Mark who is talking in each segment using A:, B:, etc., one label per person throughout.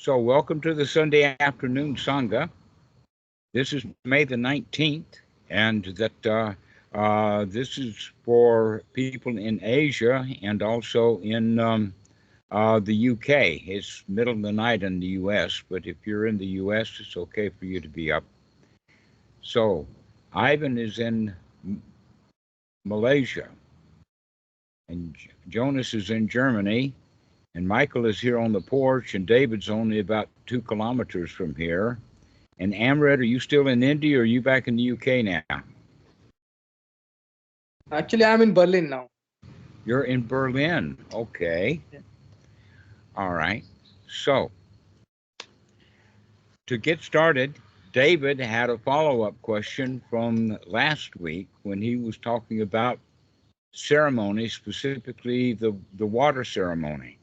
A: So welcome to the Sunday afternoon Sangha. This is May the 19th, and this is for people in Asia and also in the UK. It's middle of the night in the US, but if you're in the US, it's okay for you to be up. So Ivan is in Malaysia, and Jonas is in Germany, and Michael is here on the porch, and David's only about 2 kilometers from here. And Amrit, are you still in India or are you back in the UK now?
B: Actually, I'm in Berlin now.
A: You're in Berlin. Okay.
B: Yeah.
A: All right. So, to get started, David had a follow-up question from last week when he was talking about ceremony, specifically the water ceremony.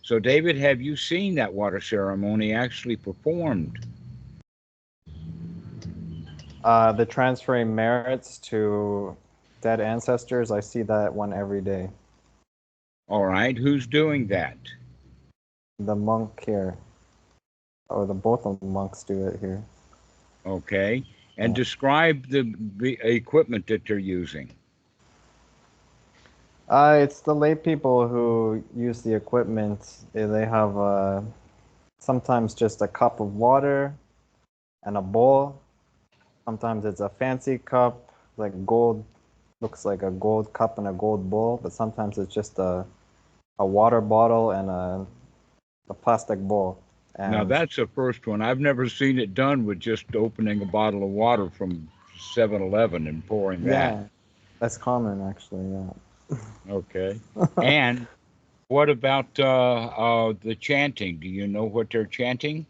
A: So, David, have you seen that water ceremony actually performed?
C: The transferring merits to dead ancestors, I see that one every day.
A: All right. Who's doing that?
C: The monk here, or both of the monks do it here.
A: Okay. And describe the equipment that they're using.
C: It's the lay people who use the equipment. They have sometimes just a cup of water and a bowl. Sometimes it's a fancy cup, like gold, looks like a gold cup and a gold bowl, but sometimes it's just a water bottle and a plastic bowl. And
A: now that's the first one. I've never seen it done with just opening a bottle of water from 7-Eleven and pouring that.
C: Yeah, that's common actually, yeah.
A: Okay. And what about the chanting? Do you know what they're chanting?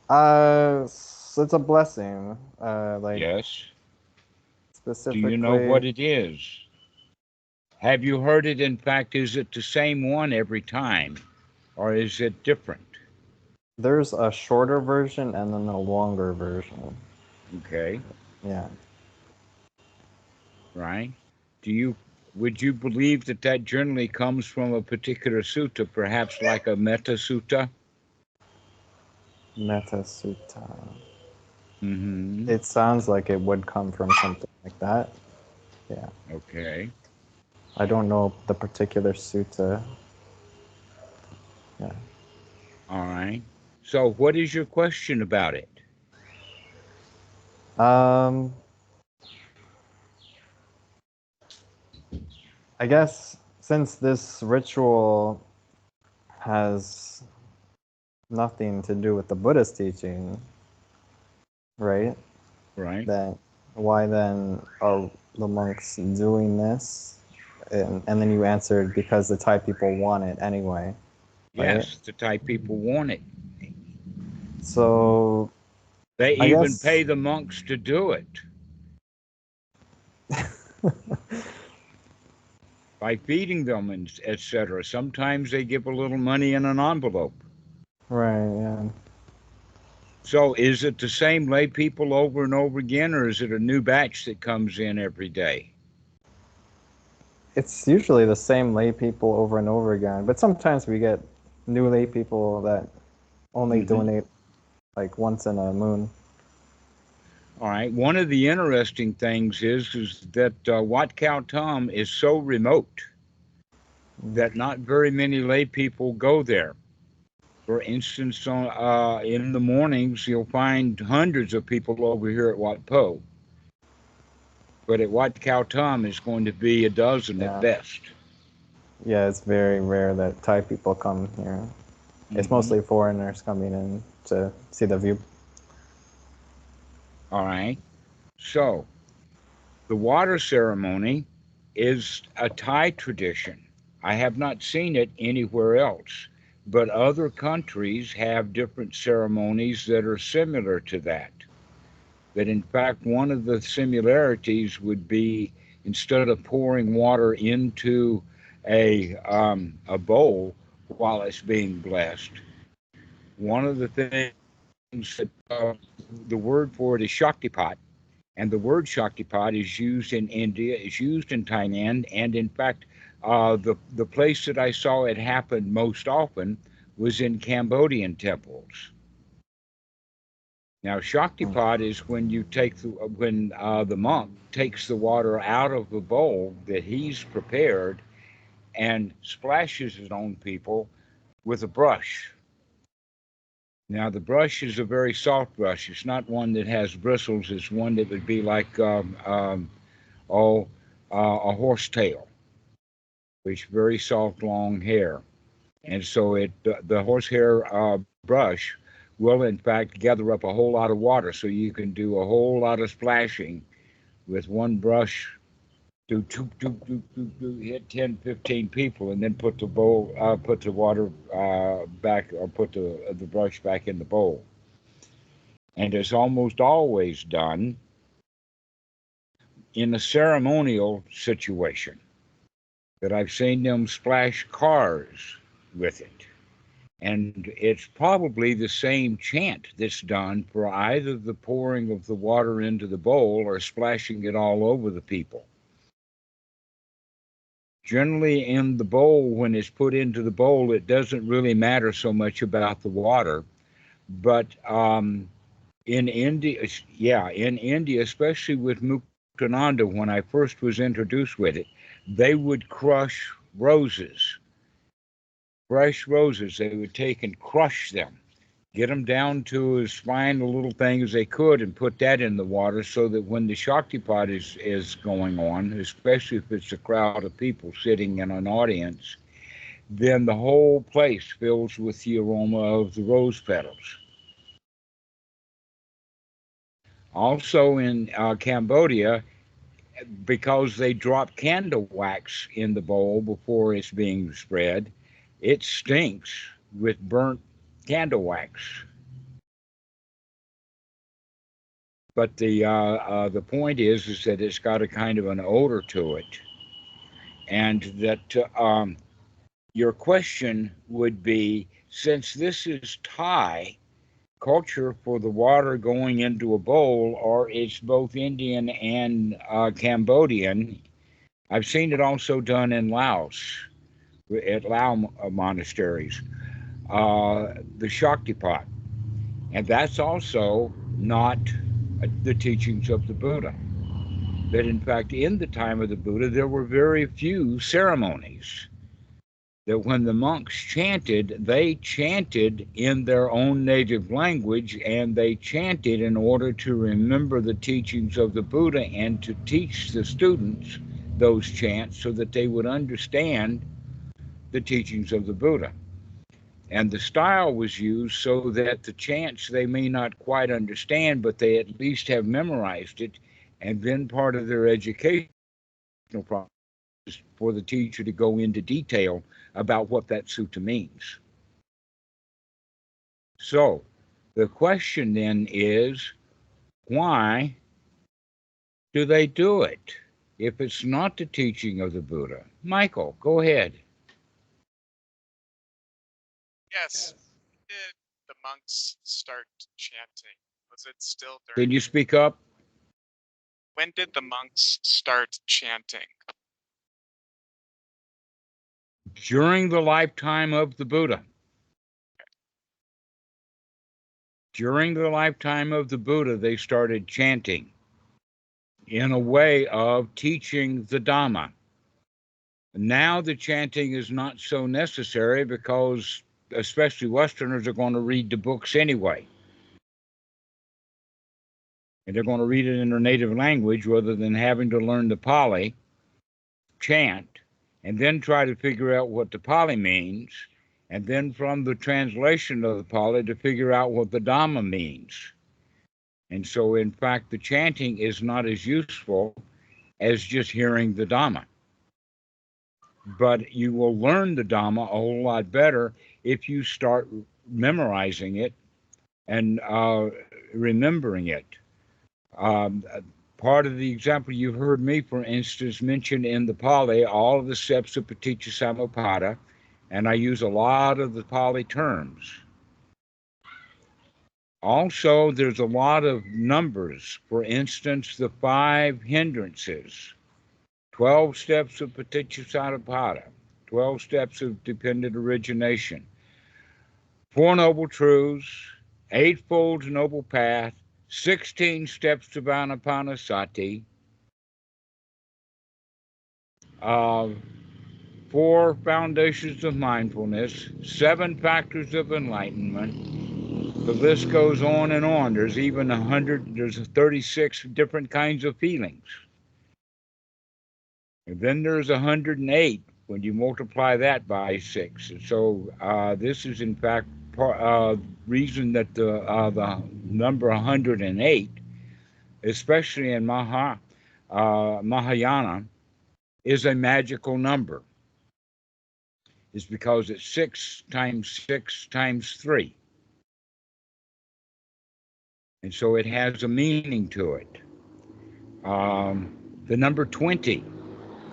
C: So it's a blessing.
A: Yes.
C: Specifically.
A: Do you know what it is? Have you heard it? In fact, is it the same one every time, or is it different?
C: There's a shorter version and then a longer version.
A: Okay.
C: Yeah.
A: Right. Would you believe that generally comes from a particular sutta, perhaps like a Metta Sutta?
C: Metta Sutta.
A: Mm-hmm.
C: It sounds like it would come from something like that. Yeah.
A: Okay.
C: I don't know the particular sutta. Yeah.
A: All right. So what is your question about it?
C: I guess since this ritual has nothing to do with the Buddhist teaching, right?
A: Right.
C: Then why then are the monks doing this? And then you answered because the Thai people want it anyway. Right?
A: Yes, the Thai people want it.
C: So
A: they even pay the monks to do it. By feeding them and etc. Sometimes they give a little money in an envelope.
C: Right, yeah.
A: So is it the same lay people over and over again, or is it a new batch that comes in every day?
C: It's usually the same lay people over and over again, but sometimes we get new lay people that only donate like once in a moon.
A: All right. One of the interesting things is that Wat Khao Thom is so remote that not very many lay people go there. For instance, in the mornings, you'll find hundreds of people over here at Wat Po. But at Wat Khao Thom, it's going to be a dozen at best.
C: Yeah, it's very rare that Thai people come here. It's mostly foreigners coming in to see the view.
A: All right. So, the water ceremony is a Thai tradition. I have not seen it anywhere else, but other countries have different ceremonies that are similar to that. That in fact, one of the similarities would be instead of pouring water into a bowl while it's being blessed, one of the things that the word for it is Shaktipat. And the word Shaktipat is used in India, is used in Thailand, and in fact, the place that I saw it happen most often was in Cambodian temples. Now, Shaktipat is when you take the monk takes the water out of the bowl that he's prepared and splashes it on people with a brush. Now, the brush is a very soft brush. It's not one that has bristles. It's one that would be like a horse tail, which is very soft, long hair. And so the horsehair brush will, in fact, gather up a whole lot of water. So you can do a whole lot of splashing with one brush, do hit 10, 15 people, and then put the water back, or put the brush back in the bowl. And it's almost always done in a ceremonial situation, that I've seen them splash cars with it. And it's probably the same chant that's done for either the pouring of the water into the bowl or splashing it all over the people. Generally, in the bowl, when it's put into the bowl, it doesn't really matter so much about the water. But in India, especially with Muktananda, when I first was introduced with it, they would crush roses. Fresh roses, they would take and crush them, get them down to as fine a little thing as they could, and put that in the water, so that when the Shaktipat is going on, especially if it's a crowd of people sitting in an audience, then the whole place fills with the aroma of the rose petals. Also in Cambodia, because they drop candle wax in the bowl before it's being spread, it stinks with burnt candle wax. But the point is that it's got a kind of an odor to it, and that your question would be, since this is Thai culture for the water going into a bowl, or it's both Indian and Cambodian. I've seen it also done in Laos, at Lao monasteries, the Shaktipat. And that's also not the teachings of the Buddha. That in fact, in the time of the Buddha, there were very few ceremonies. That when the monks chanted, they chanted in their own native language, and they chanted in order to remember the teachings of the Buddha and to teach the students those chants so that they would understand the teachings of the Buddha. And the style was used so that the chants they may not quite understand, but they at least have memorized it, and then part of their educational process is for the teacher to go into detail about what that sutta means. So the question then is, why do they do it if it's not the teaching of the Buddha? Michael, go ahead.
D: Yes. When did the monks start chanting? Was it still during?
A: Can you speak up?
D: When did the monks start chanting?
A: During the lifetime of the Buddha. During the lifetime of the Buddha, they started chanting in a way of teaching the Dhamma. Now the chanting is not so necessary because especially Westerners are going to read the books anyway. And they're going to read it in their native language rather than having to learn the Pali, chant, and then try to figure out what the Pali means, and then from the translation of the Pali to figure out what the Dhamma means. And so, in fact, the chanting is not as useful as just hearing the Dhamma. But you will learn the Dhamma a whole lot better if you start memorizing it and remembering it. Part of the example you've heard me, for instance, mention in the Pali all of the steps of Paticca Samuppada, and I use a lot of the Pali terms. Also, there's a lot of numbers. For instance, the 5 hindrances, 12 steps of Paticca Samuppada, 12 steps of dependent origination. Four Noble Truths, Eightfold Noble Path, 16 Steps to Anapanasati, Four Foundations of Mindfulness, Seven Factors of Enlightenment. The list goes on and on. There's even 100, there's 36 different kinds of feelings. And then there's 108 when you multiply that by 6. And so this is in fact reason that the number 108, especially in Mahayana, is a magical number. Is because it's 6 times 6 times 3. And so it has a meaning to it. The number 20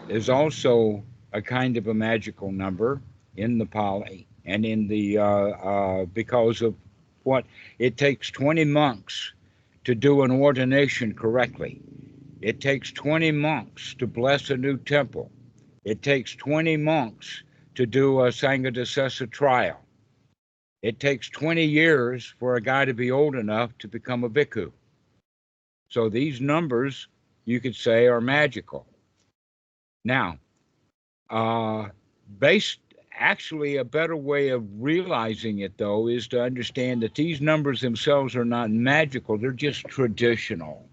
A: is also a kind of a magical number in the Pali, and in the because of what it takes 20 monks to do an ordination correctly. It takes 20 monks to bless a new temple. It takes 20 monks to do a Sangha trial. It takes 20 years for a guy to be old enough to become a bhikkhu. So these numbers, you could say, are magical. Now, actually, a better way of realizing it, though, is to understand that these numbers themselves are not magical. They're just traditional.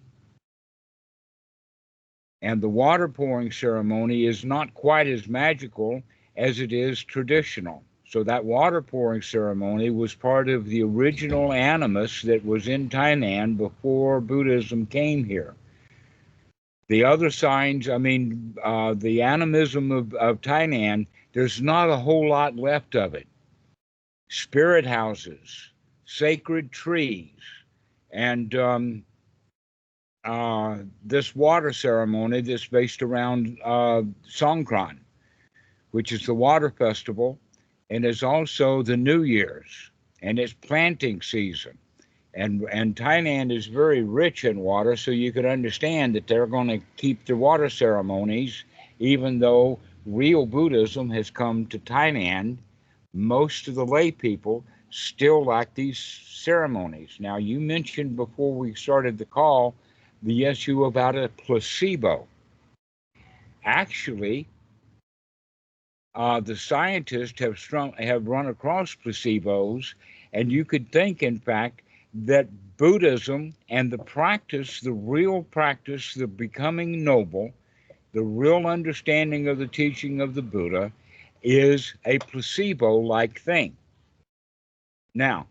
A: And the water pouring ceremony is not quite as magical as it is traditional. So that water pouring ceremony was part of the original animus that was in Thailand before Buddhism came here. The other signs, the animism of Thailand, there's not a whole lot left of it. Spirit houses, sacred trees, and this water ceremony that's based around Songkran, which is the water festival, and is also the New Year's, and it's planting season. And Thailand is very rich in water, so you could understand that they're going to keep the water ceremonies, even though real Buddhism has come to Thailand. Most of the lay people still like these ceremonies. Now, you mentioned before we started the call the issue about a placebo. Actually, the scientists have run across placebos, and you could think, in fact, that Buddhism and the practice, the real practice, the becoming noble, the real understanding of the teaching of the Buddha is a placebo-like thing. Now,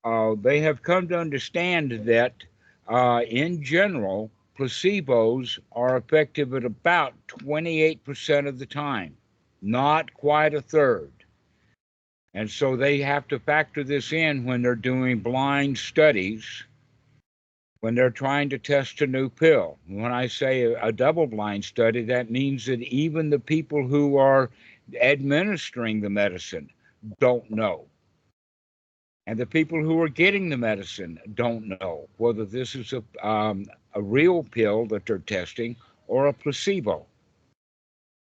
A: they have come to understand that in general, placebos are effective at about 28% of the time, not quite a third. And so they have to factor this in when they're doing blind studies, when they're trying to test a new pill. When I say a double-blind study, that means that even the people who are administering the medicine don't know. And the people who are getting the medicine don't know whether this is a real pill that they're testing or a placebo.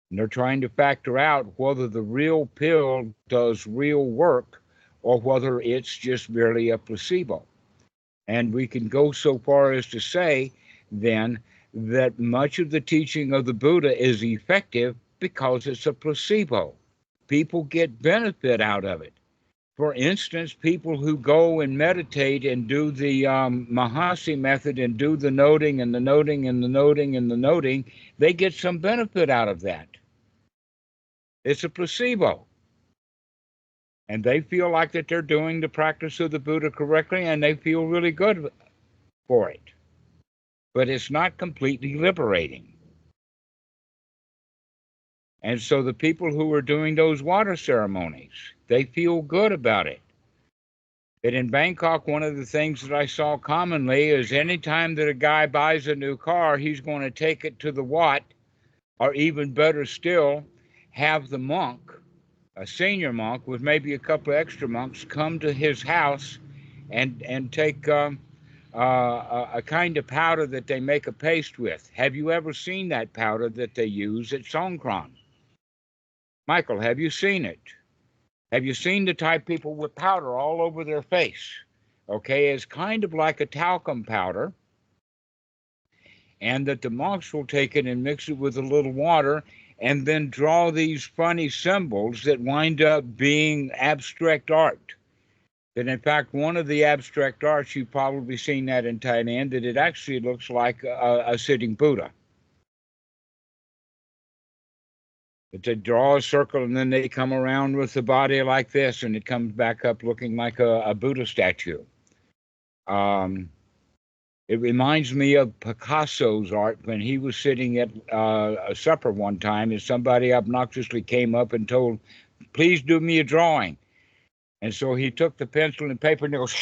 A: And they're trying to factor out whether the real pill does real work or whether it's just merely a placebo. And we can go so far as to say, then, that much of the teaching of the Buddha is effective because it's a placebo. People get benefit out of it. For instance, people who go and meditate and do the Mahasi method and do the noting and the noting and the noting and the noting, they get some benefit out of that. It's a placebo. And they feel like that they're doing the practice of the Buddha correctly, and they feel really good for it. But it's not completely liberating. And so the people who are doing those water ceremonies, they feel good about it. But in Bangkok, one of the things that I saw commonly is anytime that a guy buys a new car, he's going to take it to the Wat, or even better still, have the monk, a senior monk with maybe a couple of extra monks, come to his house and take a kind of powder that they make a paste with. Have you ever seen that powder that they use at Songkran? Michael, have you seen it? Have you seen the type people with powder all over their face? Okay, it's kind of like a talcum powder, and that the monks will take it and mix it with a little water and then draw these funny symbols that wind up being abstract art. That in fact, one of the abstract arts, you've probably seen that in Thailand, that it actually looks like a sitting Buddha. That they draw a circle and then they come around with the body like this, and it comes back up looking like a Buddha statue. It reminds me of Picasso's art when he was sitting at a supper one time, and somebody obnoxiously came up and told, "Please do me a drawing." And so he took the pencil and paper and goes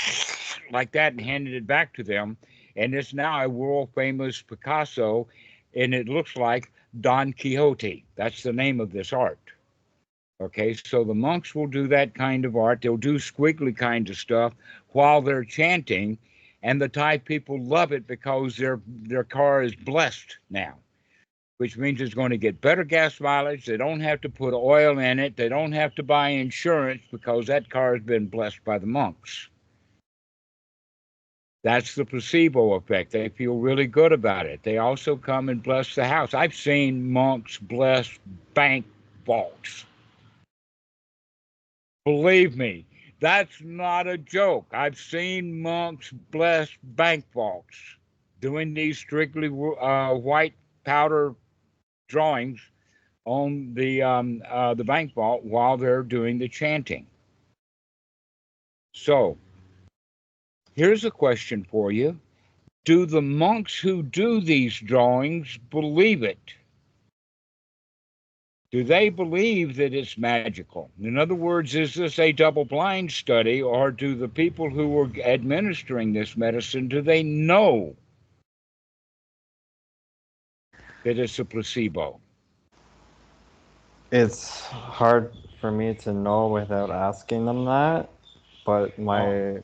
A: like that and handed it back to them. And it's now a world famous Picasso, and it looks like Don Quixote. That's the name of this art. Okay, so the monks will do that kind of art. They'll do squiggly kind of stuff while they're chanting, and the Thai people love it because their car is blessed now, which means it's going to get better gas mileage. They don't have to put oil in it. They don't have to buy insurance because that car has been blessed by the monks. That's the placebo effect. They feel really good about it. They also come and bless the house. I've seen monks bless bank vaults. Believe me, that's not a joke. I've seen monks bless bank vaults doing these strictly white powder drawings on the bank vault while they're doing the chanting. So here's a question for you. Do the monks who do these drawings believe it? Do they believe that it's magical? In other words, is this a double-blind study, or do the people who are administering this medicine, do they know that it's a placebo?
C: It's hard for me to know without asking them that, but my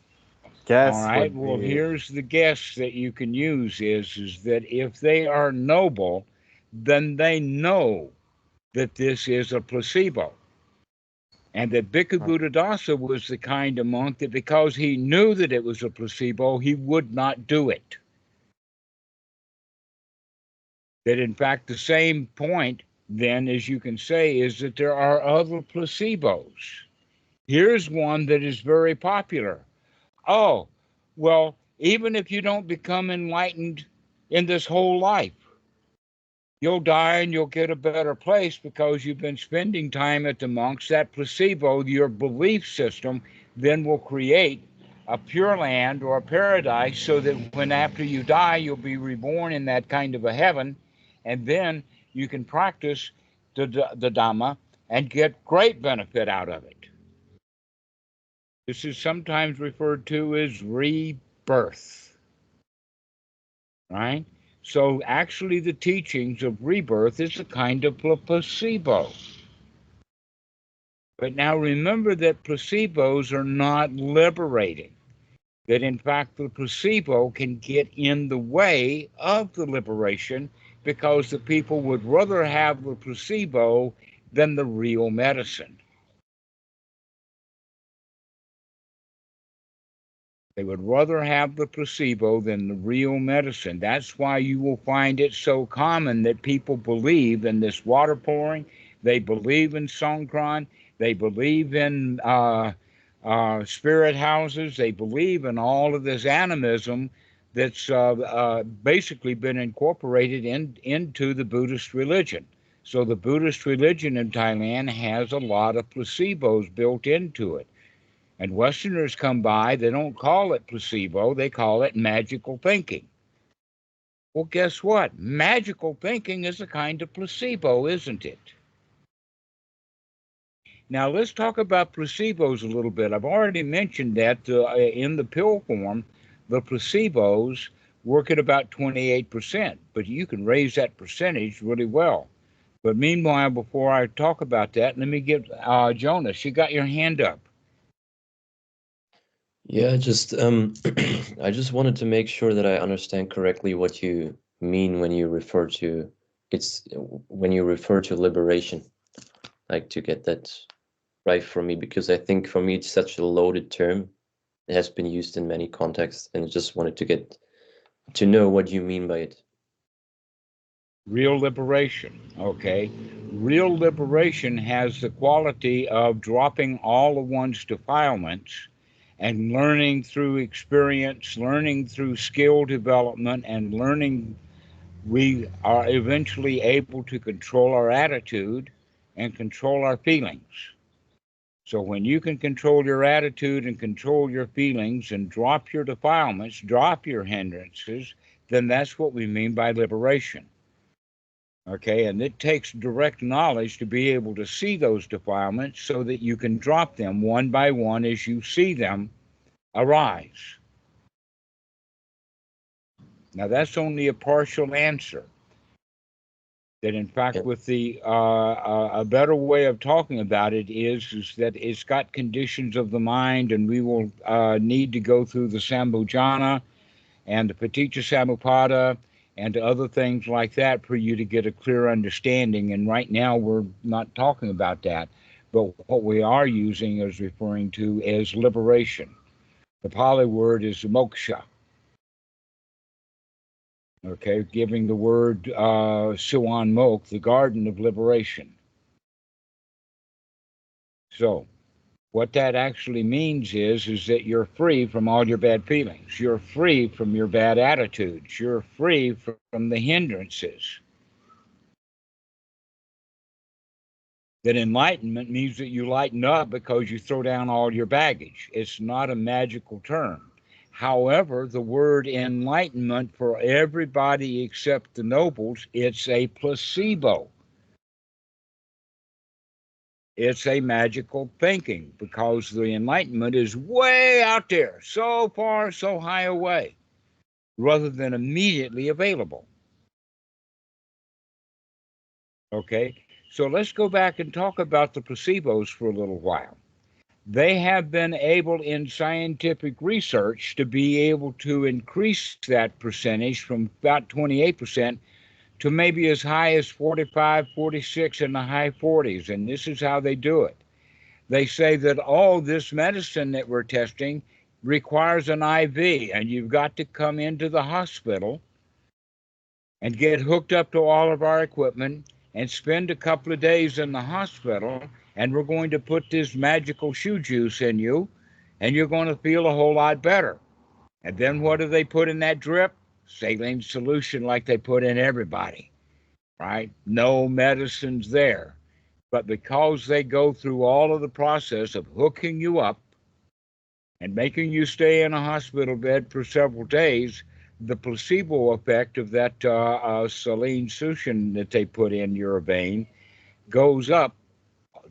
C: guess
A: All right.
C: would
A: Well,
C: be
A: here's the guess that you can use is that if they are noble, then they know that this is a placebo. And that Bhikkhu Buddhadasa was the kind of monk that because he knew that it was a placebo, he would not do it. That in fact, the same point then, as you can say, is that there are other placebos. Here's one that is very popular. Oh, well, even if you don't become enlightened in this whole life, you'll die and you'll get a better place because you've been spending time at the monks. That placebo, your belief system, then will create a pure land or a paradise so that when after you die, you'll be reborn in that kind of a heaven. And then you can practice the Dhamma and get great benefit out of it. This is sometimes referred to as rebirth, right? So actually the teachings of rebirth is a kind of placebo. But now remember that placebos are not liberating. That in fact the placebo can get in the way of the liberation because the people would rather have the placebo than the real medicine. They would rather have the placebo than the real medicine. That's why you will find it so common that people believe in this water pouring. They believe in Songkran. They believe in spirit houses. They believe in all of this animism that's basically been incorporated into the Buddhist religion. So the Buddhist religion in Thailand has a lot of placebos built into it. And Westerners come by, they don't call it placebo, they call it magical thinking. Well, guess what? Magical thinking is a kind of placebo, isn't it? Now, let's talk about placebos a little bit. I've already mentioned that in the pill form, the placebos work at about 28%, but you can raise that percentage really well. But meanwhile, before I talk about that, let me get Jonas. You got your hand up.
E: Yeah, just I just wanted to make sure that I understand correctly what you mean when you refer to when you refer to liberation, like to get that right for me, because I think for me it's such a loaded term. It has been used in many contexts, and I just wanted to get to know what you mean by it.
A: Real liberation, okay? Real liberation has the quality of dropping all of one's defilements and learning through experience, learning through skill development, and learning we are eventually able to control our attitude and control our feelings. So when you can control your attitude and control your feelings and drop your defilements, drop your hindrances, then that's what we mean by liberation. Okay, and it takes direct knowledge to be able to see those defilements so that you can drop them one by one as you see them arise. Now, that's only a partial answer. That in fact,
E: Yeah.
A: with the a better way of talking about it is that it's got conditions of the mind, and we will need to go through the Sambhojana and the Paticca Samuppada and other things like that for you to get a clear understanding. And right now we're not talking about that, but what we are using is referring to as liberation. The Pali word is moksha. Okay, giving the word Suan Mok, the garden of liberation. So what that actually means is that you're free from all your bad feelings. You're free from your bad attitudes. You're free from the hindrances. That enlightenment means that you lighten up because you throw down all your baggage. It's not a magical term. However, the word enlightenment for everybody except the nobles, it's a placebo. It's a magical thinking because the enlightenment is way out there, so far, so high away, rather than immediately available. Okay, so let's go back and talk about the placebos for a little while. They have been able in scientific research to be able to increase that percentage from about 28% to maybe as high as 45, 46 in the high 40s. And this is how they do it. They say that all this medicine that we're testing requires an IV, and you've got to come into the hospital and get hooked up to all of our equipment and spend a couple of days in the hospital, and we're going to put this magical shoe juice in you, and you're going to feel a whole lot better. And then what do they put in that drip? Saline solution like they put in everybody, right? No medicines there. But because they go through all of the process of hooking you up and making you stay in a hospital bed for several days, the placebo effect of that saline solution that they put in your vein goes up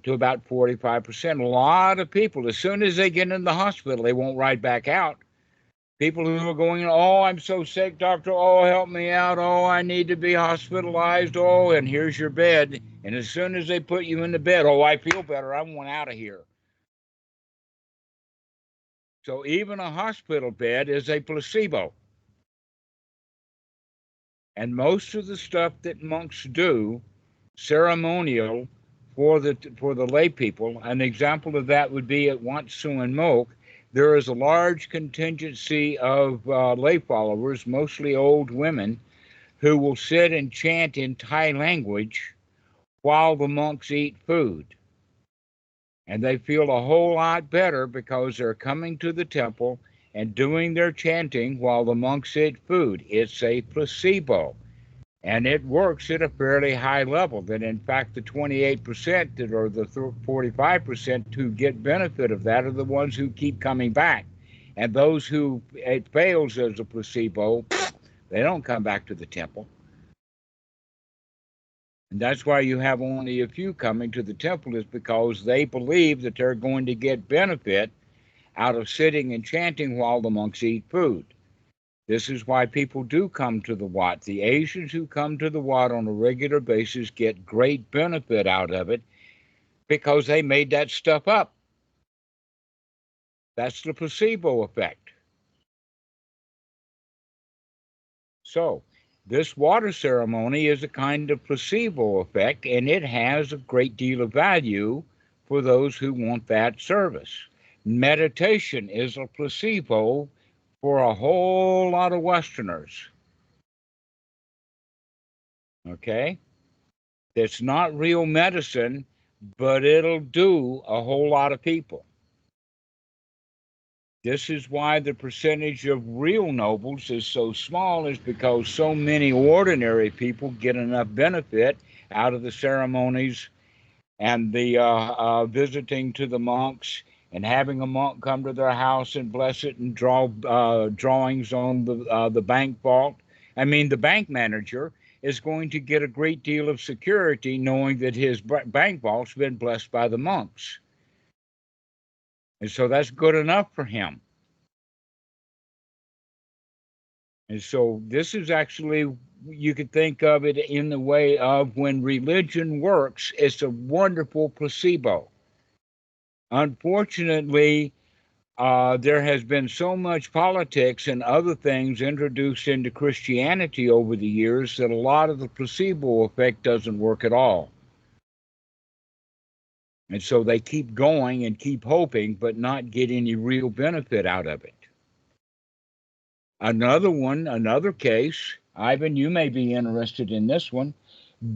A: to about 45%. A lot of people, as soon as they get in the hospital, they won't ride back out. People who are going, oh, I'm so sick, doctor. Oh, help me out. Oh, I need to be hospitalized. Oh, and here's your bed. And as soon as they put you in the bed, oh, I feel better. I want out of here. So even a hospital bed is a placebo. And most of the stuff that monks do, ceremonial for the lay people, an example of that would be at Wat Suan Mok. There is a large contingency of lay followers, mostly old women, who will sit and chant in Thai language while the monks eat food. And they feel a whole lot better because they're coming to the temple and doing their chanting while the monks eat food. It's a placebo. And it works at a fairly high level. That in fact, the 28% that are the 45% who get benefit of that are the ones who keep coming back. And those who it fails as a placebo, they don't come back to the temple. And that's why you have only a few coming to the temple, is because they believe that they're going to get benefit out of sitting and chanting while the monks eat food. This is why people do come to the Wat. The Asians who come to the Wat on a regular basis get great benefit out of it because they made that stuff up. That's the placebo effect. So this water ceremony is a kind of placebo effect, and it has a great deal of value for those who want that service. Meditation is a placebo for a whole lot of Westerners. Okay? It's not real medicine, but it'll do a whole lot of people. This is why the percentage of real nobles is so small, is because so many ordinary people get enough benefit out of the ceremonies and the visiting to the monks and having a monk come to their house and bless it and draw drawings on the bank vault. I mean, the bank manager is going to get a great deal of security knowing that his bank vault's been blessed by the monks. And so that's good enough for him. And so this is actually, you could think of it in the way of when religion works, it's a wonderful placebo. Unfortunately, there has been so much politics and other things introduced into Christianity over the years that a lot of the placebo effect doesn't work at all. And so they keep going and keep hoping, but not get any real benefit out of it. Another case, Ivan, you may be interested in this one.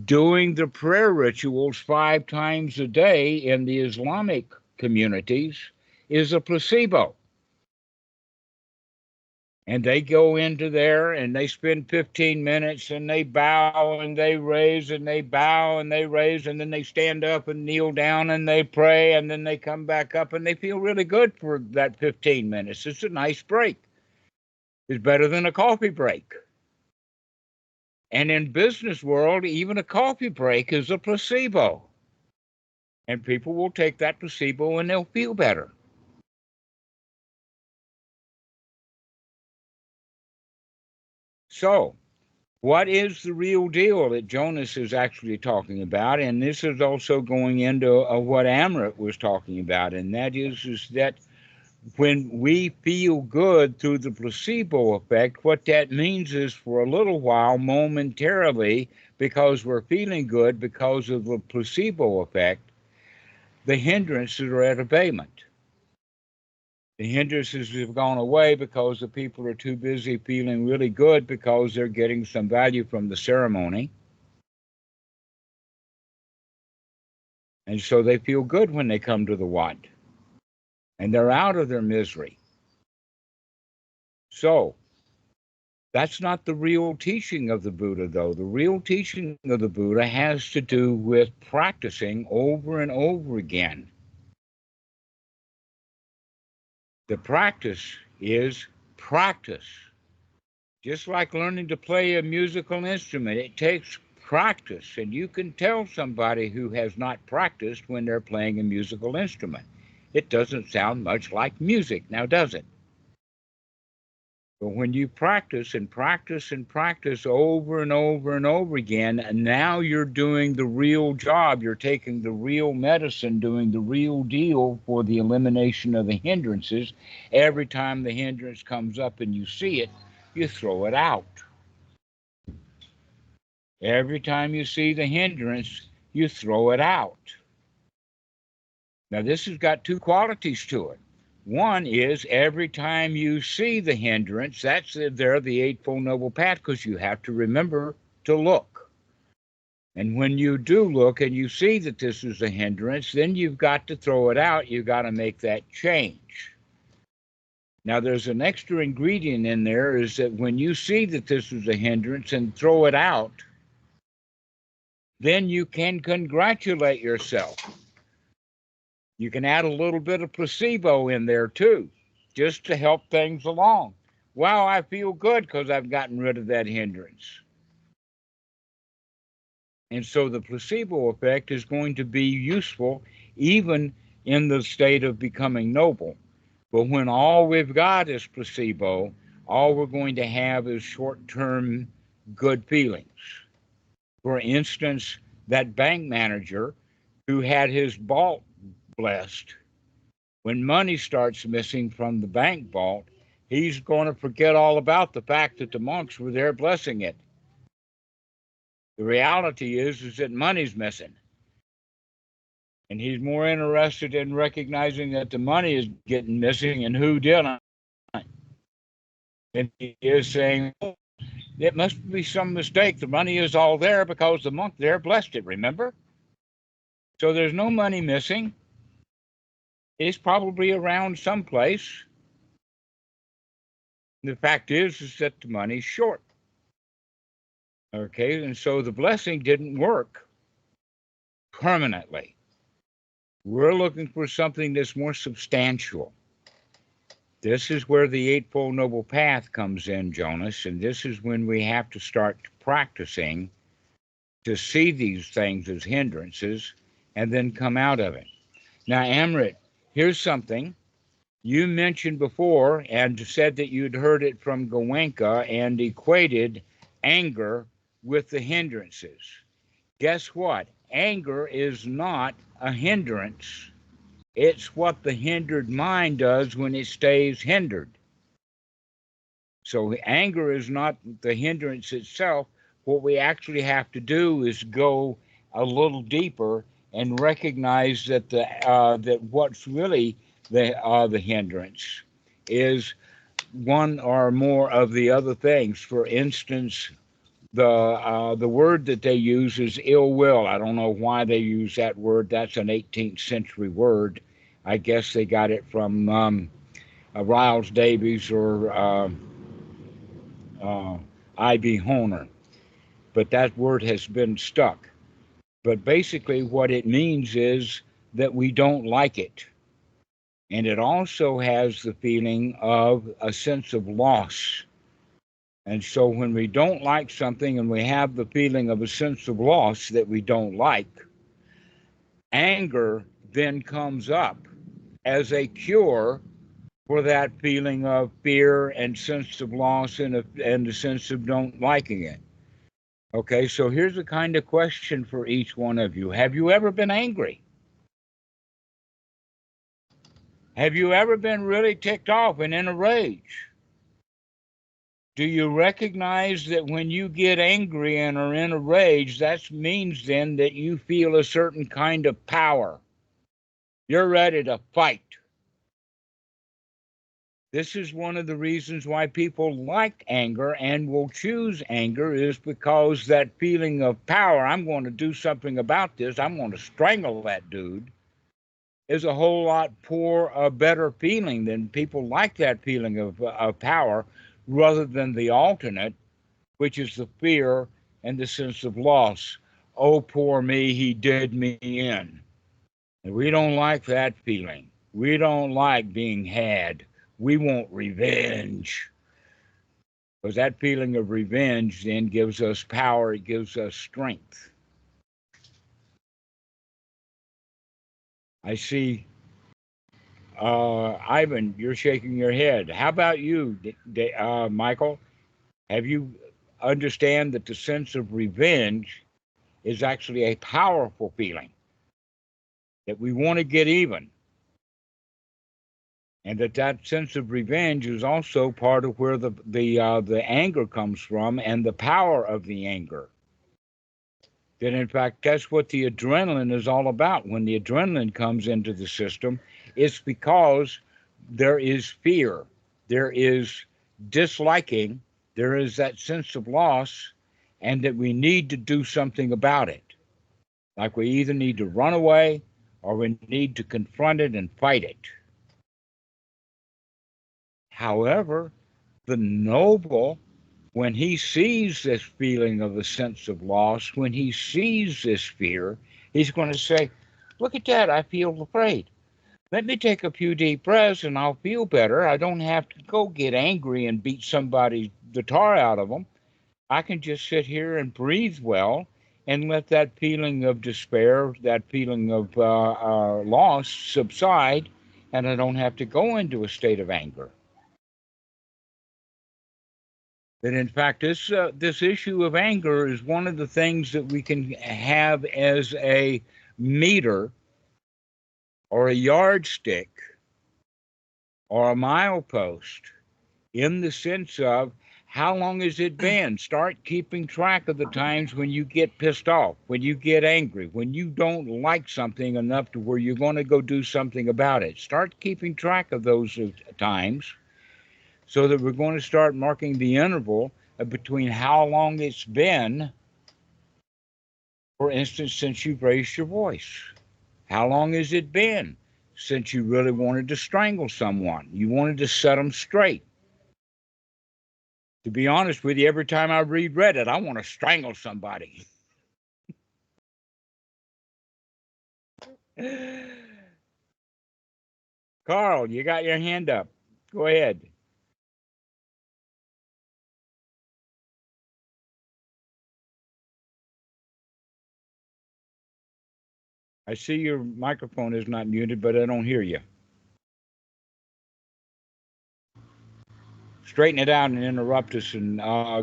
A: Doing the prayer rituals 5 times a day in the Islamic communities is a placebo. And they go into there and they spend 15 minutes and they bow and they raise and they bow and they raise and then they stand up and kneel down and they pray and then they come back up and they feel really good for that 15 minutes. It's a nice break. It's better than a coffee break. And in business world, even a coffee break is a placebo. And people will take that placebo and they'll feel better. So, what is the real deal that Jonas is actually talking about? And this is also going into what Amrit was talking about, and that is that when we feel good through the placebo effect, what that means is for a little while, momentarily, because we're feeling good because of the placebo effect, the hindrances are at abatement. The hindrances have gone away because the people are too busy feeling really good because they're getting some value from the ceremony. And so they feel good when they come to the Wat. And they're out of their misery. So that's not the real teaching of the Buddha, though. The real teaching of the Buddha has to do with practicing over and over again. The practice is practice. Just like learning to play a musical instrument, it takes practice. And you can tell somebody who has not practiced when they're playing a musical instrument. It doesn't sound much like music, now does it? But when you practice and practice and practice over and over and over again, and now you're doing the real job, you're taking the real medicine, doing the real deal for the elimination of the hindrances. Every time the hindrance comes up and you see it, you throw it out. Every time you see the hindrance, you throw it out. Now, this has got 2 qualities to it. One is every time you see the hindrance, that's the Eightfold Noble Path, because you have to remember to look. And when you do look and you see that this is a hindrance, then you've got to throw it out. You've got to make that change. Now, there's an extra ingredient in there, is that when you see that this is a hindrance and throw it out, then you can congratulate yourself. You can add a little bit of placebo in there too, just to help things along. Wow, I feel good because I've gotten rid of that hindrance. And so the placebo effect is going to be useful even in the state of becoming noble. But when all we've got is placebo, all we're going to have is short-term good feelings. For instance, that bank manager who had his vault blessed, when money starts missing from the bank vault, he's going to forget all about the fact that the monks were there blessing it. The reality is that money's missing. And he's more interested in recognizing that the money is getting missing and who didn't than he is saying, oh, it must be some mistake. The money is all there because the monk there blessed it, remember? So there's no money missing. It's probably around someplace. The fact is that the money's short. Okay, and so the blessing didn't work permanently. We're looking for something that's more substantial. This is where the Eightfold Noble Path comes in, Jonas, and this is when we have to start practicing to see these things as hindrances and then come out of it. Now, Amrit, here's something. You mentioned before and said that you'd heard it from Goenka and equated anger with the hindrances. Guess what? Anger is not a hindrance. It's what the hindered mind does when it stays hindered. So anger is not the hindrance itself. What we actually have to do is go a little deeper and recognize that that what's really the hindrance is one or more of the other things. For instance, the word that they use is ill will. I don't know why they use that word. That's an 18th century word. I guess they got it from Riles Davies or I.B. Honer. But that word has been stuck. But basically, what it means is that we don't like it. And it also has the feeling of a sense of loss. And so when we don't like something and we have the feeling of a sense of loss that we don't like, anger then comes up as a cure for that feeling of fear and sense of loss and the sense of don't liking it. Okay, so here's the kind of question for each one of you. Have you ever been angry? Have you ever been really ticked off and in a rage? Do you recognize that when you get angry and are in a rage, that means then that you feel a certain kind of power? You're ready to fight. This is one of the reasons why people like anger and will choose anger, is because that feeling of power, I'm going to do something about this, I'm going to strangle that dude, is a whole lot a better feeling. Than people like that feeling of power rather than the alternate, which is the fear and the sense of loss. Oh, poor me, he did me in. And we don't like that feeling. We don't like being had. We want revenge. Because that feeling of revenge then gives us power, it gives us strength. I see, Ivan, you're shaking your head. How about you, Michael? Have you understand that the sense of revenge is actually a powerful feeling, that we want to get even, and that sense of revenge is also part of where the anger comes from and the power of the anger. That in fact, that's what the adrenaline is all about. When the adrenaline comes into the system, it's because there is fear, there is disliking, there is that sense of loss, and that we need to do something about it. Like we either need to run away or we need to confront it and fight it. However, the noble, when he sees this feeling of a sense of loss, when he sees this fear, he's going to say, look at that, I feel afraid. Let me take a few deep breaths and I'll feel better. I don't have to go get angry and beat the tar out of them. I can just sit here and breathe well and let that feeling of despair, that feeling of loss subside, and I don't have to go into a state of anger. That in fact, this issue of anger is one of the things that we can have as a meter or a yardstick or a milepost, in the sense of How long has it been? Start keeping track of the times when you get pissed off, when you get angry, when you don't like something enough to where you're going to go do something about it. Start keeping track of those times so that we're going to start marking the interval between how long it's been, for instance, since you've raised your voice. How long has it been since you really wanted to strangle someone? You wanted to set them straight. To be honest with you, every time I read Reddit, I want to strangle somebody. Carl, you got your hand up. Go ahead. I see your microphone is not muted, but I don't hear you. Straighten it out and interrupt us. And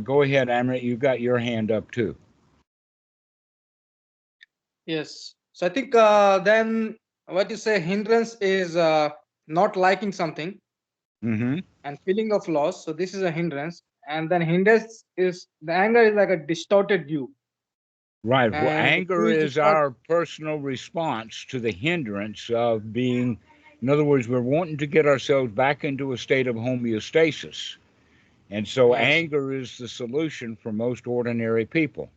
A: go ahead, Amrit. You got your hand up too.
B: Yes. So I think then what you say hindrance is not liking something
A: Mm-hmm.
B: and feeling of loss. So this is a hindrance. And then hindrance is the anger is like a distorted view.
A: Right. Well,
B: And the
A: anger
B: two is
A: is our personal response to the hindrance of being, in other words, we're wanting to get ourselves back into a state of homeostasis. And so
B: Yes.
A: anger is the solution for most ordinary people.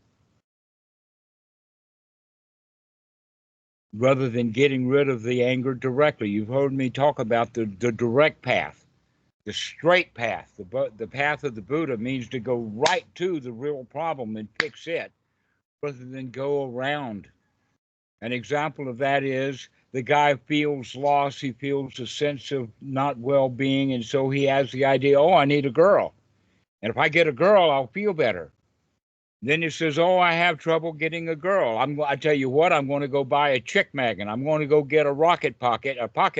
A: Rather than getting rid of the anger directly. You've heard me talk about the direct path, the straight path. The path of the Buddha means to go right to the real problem and fix it rather than go around. An example of that is the guy feels lost. He feels a sense of not well-being. And so he has the idea, oh, I need a girl. And if I get a girl, I'll feel better. Then he says, oh, I have trouble getting a girl. I tell you what, I'm going to go buy a chick magnet. I'm going to go get a pocket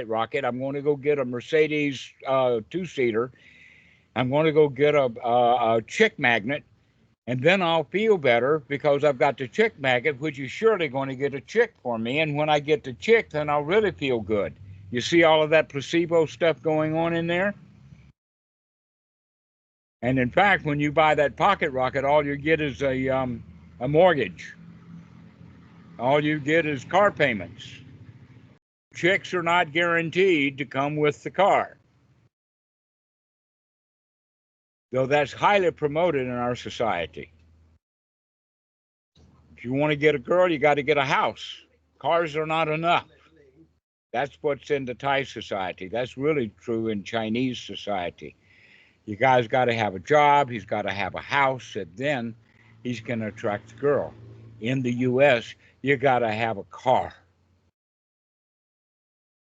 A: rocket. I'm going to go get a Mercedes two-seater. I'm going to go get a chick magnet. And then I'll feel better because I've got the chick magnet, which is surely going to get a chick for me. And when I get the chick, then I'll really feel good. You see all of that placebo stuff going on in there? And in fact, when you buy that pocket rocket, all you get is a mortgage. All you get is car payments. Chicks are not guaranteed to come with the car, though that's highly promoted in our society. If you want to get a girl, you got to get a house. Cars are not enough. That's what's in the Thai society. That's really true in Chinese society. You guys got to have a job. He's got to have a house, and then he's going to attract the girl. In the U.S., you got to have a car.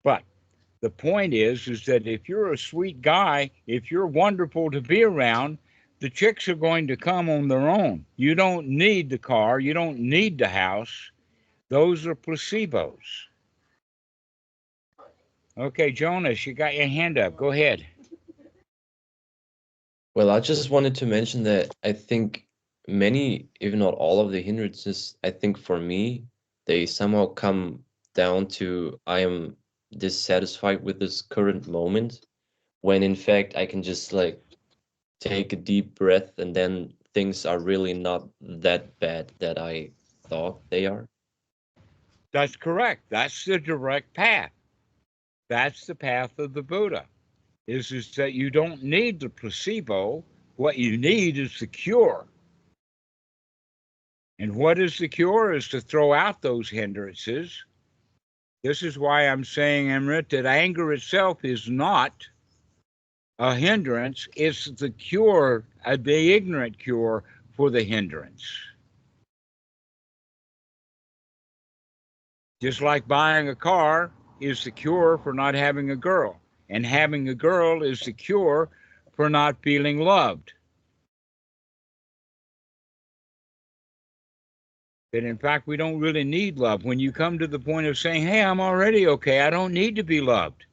A: But the point is that if you're a sweet guy, if you're wonderful to be around, the chicks are going to come on their own. You don't need the car. You don't need the house. Those are placebos. Okay, Jonas, you got your hand up. Go ahead.
E: Well, I just wanted to mention that I think many, if not all of the hindrances, I think for me, they somehow come down to I am dissatisfied with this current moment, when in fact I can just like take a deep breath and then things are really not that bad that I thought they are.
A: That's correct. That's the direct path. That's the path of the Buddha. Is that you don't need the placebo. What you need is the cure. And what is the cure is to throw out those hindrances. This is why I'm saying, Amrit, that anger itself is not a hindrance. It's the cure, the ignorant cure for the hindrance. Just like buying a car is the cure for not having a girl, and having a girl is the cure for not feeling loved. That in fact, we don't really need love. When you come to the point of saying, hey, I'm already okay, I don't need to be loved,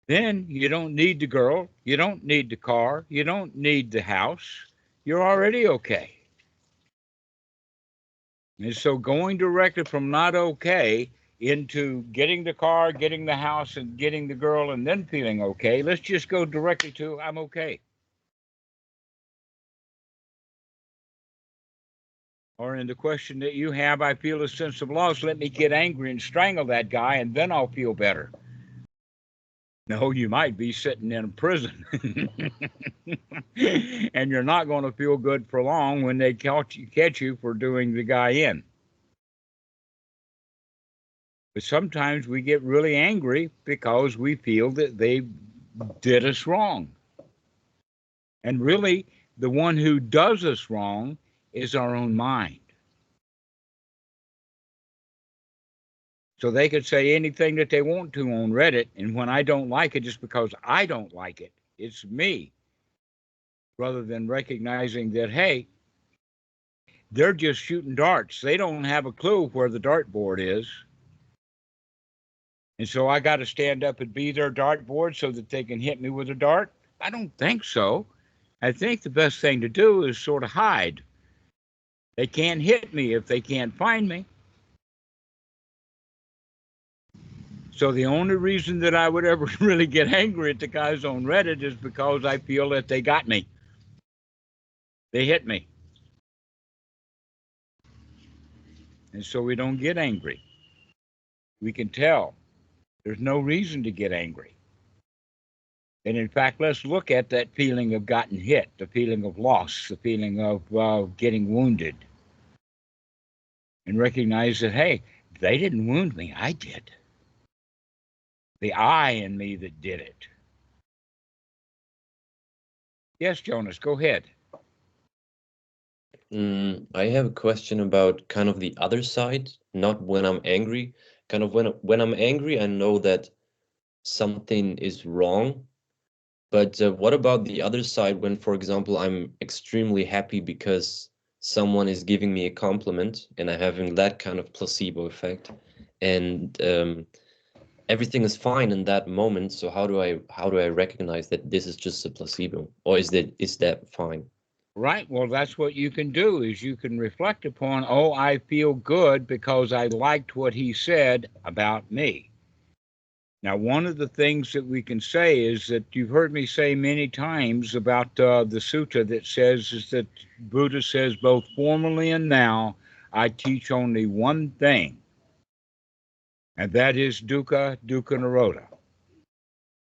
A: then you don't need the girl, you don't need the car, you don't need the house, you're already okay. And so going directly from not okay into getting the car, getting the house, and getting the girl, and then feeling okay, let's just go directly to I'm okay. Or in the question that you have, I feel a sense of loss. Let me get angry and strangle that guy, and then I'll feel better. No, you might be sitting in a prison. And you're not going to feel good for long when they catch you for doing the guy in. But sometimes we get really angry because we feel that they did us wrong. And really, the one who does us wrong is our own mind. So they could say anything that they want to on Reddit, and when I don't like it, just because I don't like it, it's me. Rather than recognizing that, hey, they're just shooting darts. They don't have a clue where the dartboard is. And so I got to stand up and be their dartboard so that they can hit me with a dart? I don't think so. I think the best thing to do is sort of hide. They can't hit me if they can't find me. So the only reason that I would ever really get angry at the guys on Reddit is because I feel that they got me. They hit me. And so we don't get angry. We can tell there's no reason to get angry. And in fact, let's look at that feeling of gotten hit, the feeling of loss, the feeling of getting wounded. And recognize that, hey, they didn't wound me, I did. The I in me that did it. Yes, Jonas, go ahead.
E: I have a question about kind of the other side, not when I'm angry. Kind of when I'm angry, I know that something is wrong. But what about the other side when, for example, I'm extremely happy because someone is giving me a compliment and I'm having that kind of placebo effect, and everything is fine in that moment. So how do I recognize that this is just a placebo, or is that fine?
A: Right. Well, that's what you can do is you can reflect upon, oh, I feel good because I liked what he said about me. Now, one of the things that we can say is that you've heard me say many times about the sutta that says is that Buddha says both formerly and now, I teach only one thing, and that is dukkha, dukkha nirodha.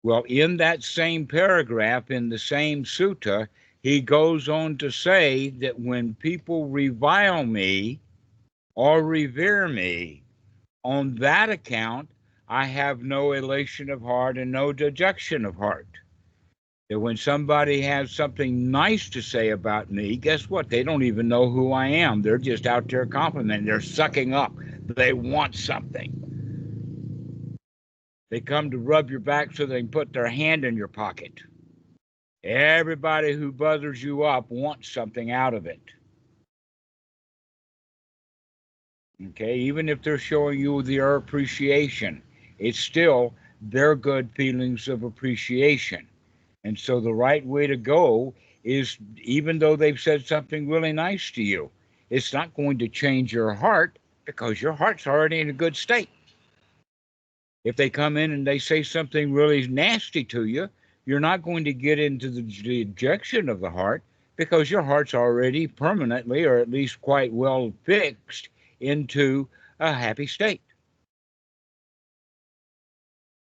A: Well, in that same paragraph, in the same sutta, he goes on to say that when people revile me or revere me, on that account, I have no elation of heart and no dejection of heart. That when somebody has something nice to say about me, guess what? They don't even know who I am. They're just out there complimenting. They're sucking up. They want something. They come to rub your back so they can put their hand in your pocket. Everybody who bothers you up wants something out of it. Okay, even if they're showing you their appreciation, it's still their good feelings of appreciation. And so the right way to go is, even though they've said something really nice to you, it's not going to change your heart because your heart's already in a good state. If they come in and they say something really nasty to you, you're not going to get into the dejection of the heart because your heart's already permanently, or at least quite well fixed, into a happy state.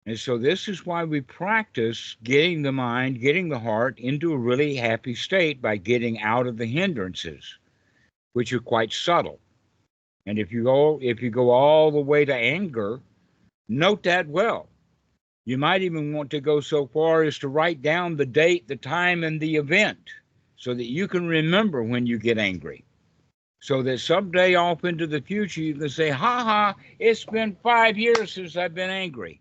A: And so this is why we practice getting the mind, getting the heart into a really happy state by getting out of the hindrances, which are quite subtle. And if you go all the way to anger, note that well. You might even want to go so far as to write down the date, the time, and the event so that you can remember when you get angry. So that someday off into the future, you can say, ha ha, it's been 5 years since I've been angry.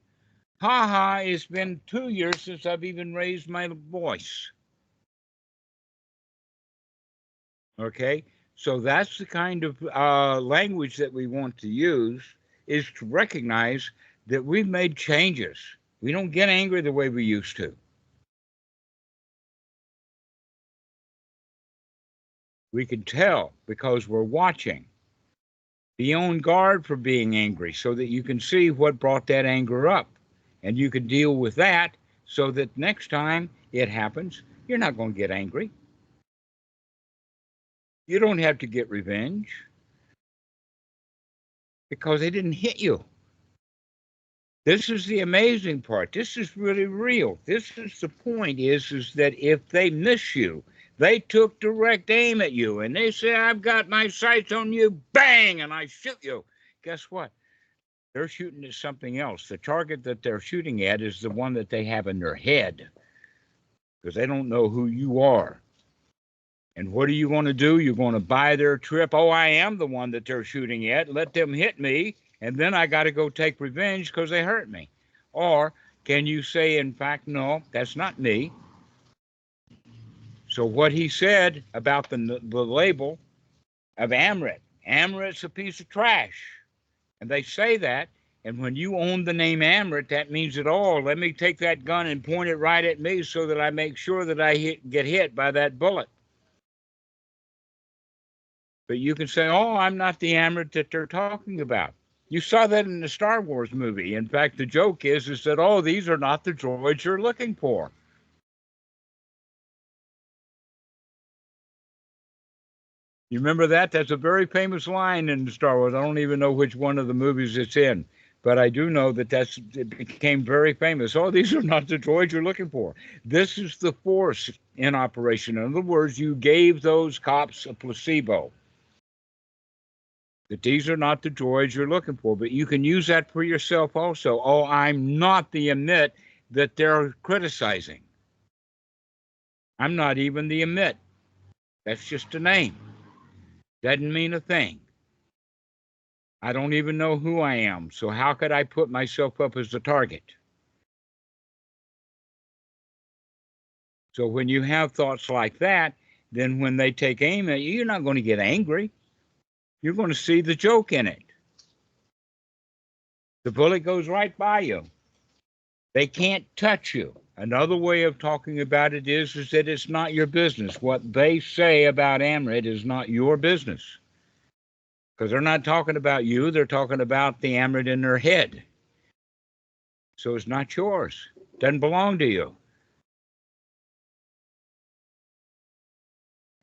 A: Ha ha, it's been 2 years since I've even raised my voice. Okay? So that's the kind of language that we want to use, is to recognize that we've made changes. We don't get angry the way we used to. We can tell because we're watching. Be on guard for being angry so that you can see what brought that anger up. And you can deal with that so that next time it happens, you're not going to get angry. You don't have to get revenge. because they didn't hit you. This is the amazing part. This is really real. This is the point is that if they miss you, they took direct aim at you and they say, I've got my sights on you, bang, and I shoot you. Guess what? They're shooting at something else. The target that they're shooting at is the one that they have in their head because they don't know who you are. And what are you going to do? You're going to buy their trip. Oh, I am the one that they're shooting at. Let them hit me. And then I got to go take revenge because they hurt me. Or can you say, in fact, no, that's not me. So what he said about the label of Amrit, Amrit's a piece of trash. And they say that. And when you own the name Amrit, that means it all. Let me take that gun and point it right at me so that I make sure that I get hit by that bullet. But you can say, oh, I'm not the Amrit that they're talking about. You saw that in the Star Wars movie. In fact, the joke is that, oh, these are not the droids you're looking for. You remember that? That's a very famous line in Star Wars. I don't even know which one of the movies it's in, but I do know that it became very famous. Oh, these are not the droids you're looking for. This is the Force in operation. In other words, you gave those cops a placebo. That these are not the droids you're looking for, but you can use that for yourself also. Oh, I'm not the emit that they're criticizing. I'm not even the emit. That's just a name. Doesn't mean a thing. I don't even know who I am, so how could I put myself up as the target? So when you have thoughts like that, then when they take aim at you, you're not going to get angry. You're going to see the joke in it. The bullet goes right by you. They can't touch you. Another way of talking about it is that it's not your business. What they say about Amrit is not your business. Because they're not talking about you. They're talking about the Amrit in their head. So it's not yours. It doesn't belong to you.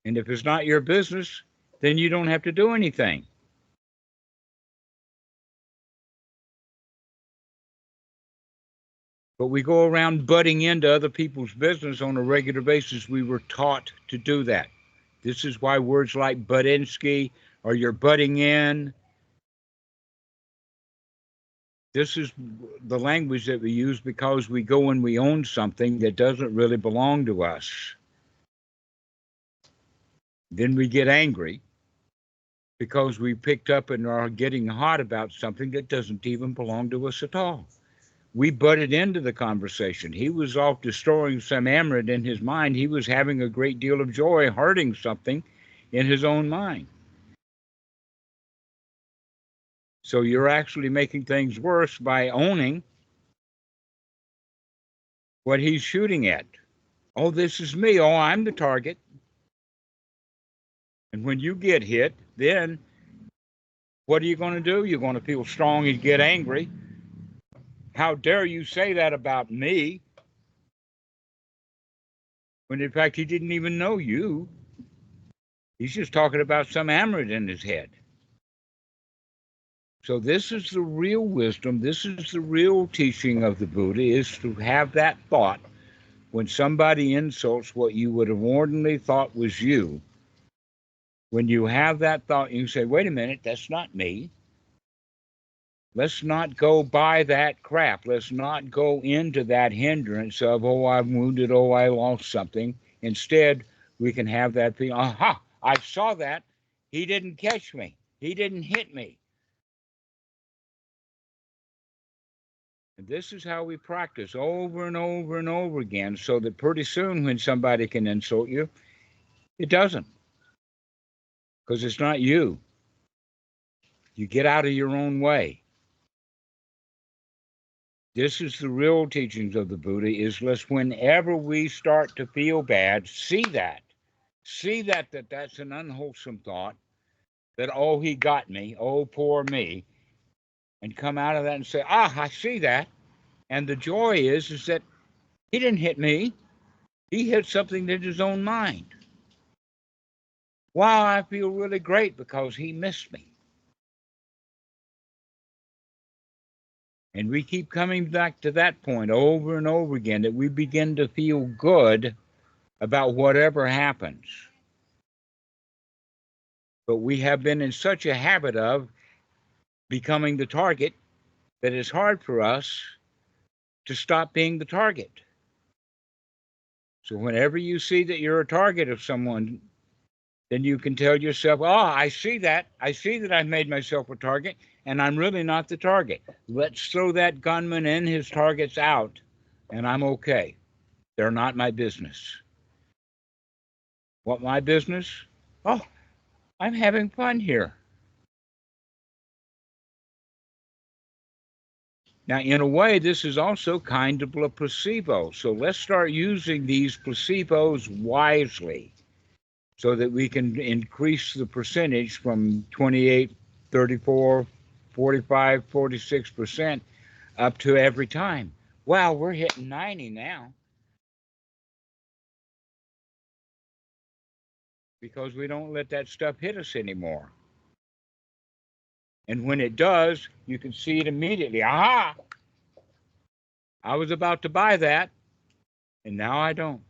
A: And if it's not your business, then you don't have to do anything. But we go around butting into other people's business on a regular basis. We were taught to do that. This is why words like Budinsky or you're butting in. This is the language that we use because we go and we own something that doesn't really belong to us. Then we get angry because we picked up and are getting hot about something that doesn't even belong to us at all. We butted into the conversation. He was off destroying some Amrit in his mind. He was having a great deal of joy hurting something in his own mind. So you're actually making things worse by owning what he's shooting at. Oh, this is me. Oh, I'm the target. And when you get hit, then what are you going to do? You're going to feel strong and get angry. How dare you say that about me? When in fact he didn't even know you. He's just talking about some Amrit in his head. So this is the real wisdom. This is the real teaching of the Buddha, is to have that thought when somebody insults what you would have ordinarily thought was you. When you have that thought, you say, wait a minute, that's not me. Let's not go by that crap. Let's not go into that hindrance of, oh, I'm wounded, oh, I lost something. Instead, we can have that feeling, aha, I saw that. He didn't catch me. He didn't hit me. And this is how we practice over and over and over again, so that pretty soon when somebody can insult you, it doesn't. Because it's not you. You get out of your own way. This is the real teachings of the Buddha, is whenever we start to feel bad, see that that's an unwholesome thought, that, oh, he got me, oh, poor me, and come out of that and say, I see that. And the joy is that he didn't hit me. He hit something in his own mind. Wow, I feel really great because he missed me. And we keep coming back to that point over and over again, that we begin to feel good about whatever happens. But we have been in such a habit of becoming the target that it's hard for us to stop being the target. So whenever you see that you're a target of someone, then you can tell yourself, oh, I see that. I see that I've made myself a target, and I'm really not the target. Let's throw that gunman and his targets out, and I'm okay. They're not my business. What my business? Oh, I'm having fun here. Now, in a way, this is also kind of a placebo. So let's start using these placebos wisely so that we can increase the percentage from 28, 34, 45, 46% up to every time. Wow, we're hitting 90 now because we don't let that stuff hit us anymore. And when it does, you can see it immediately. Aha! I was about to buy that, and now I don't.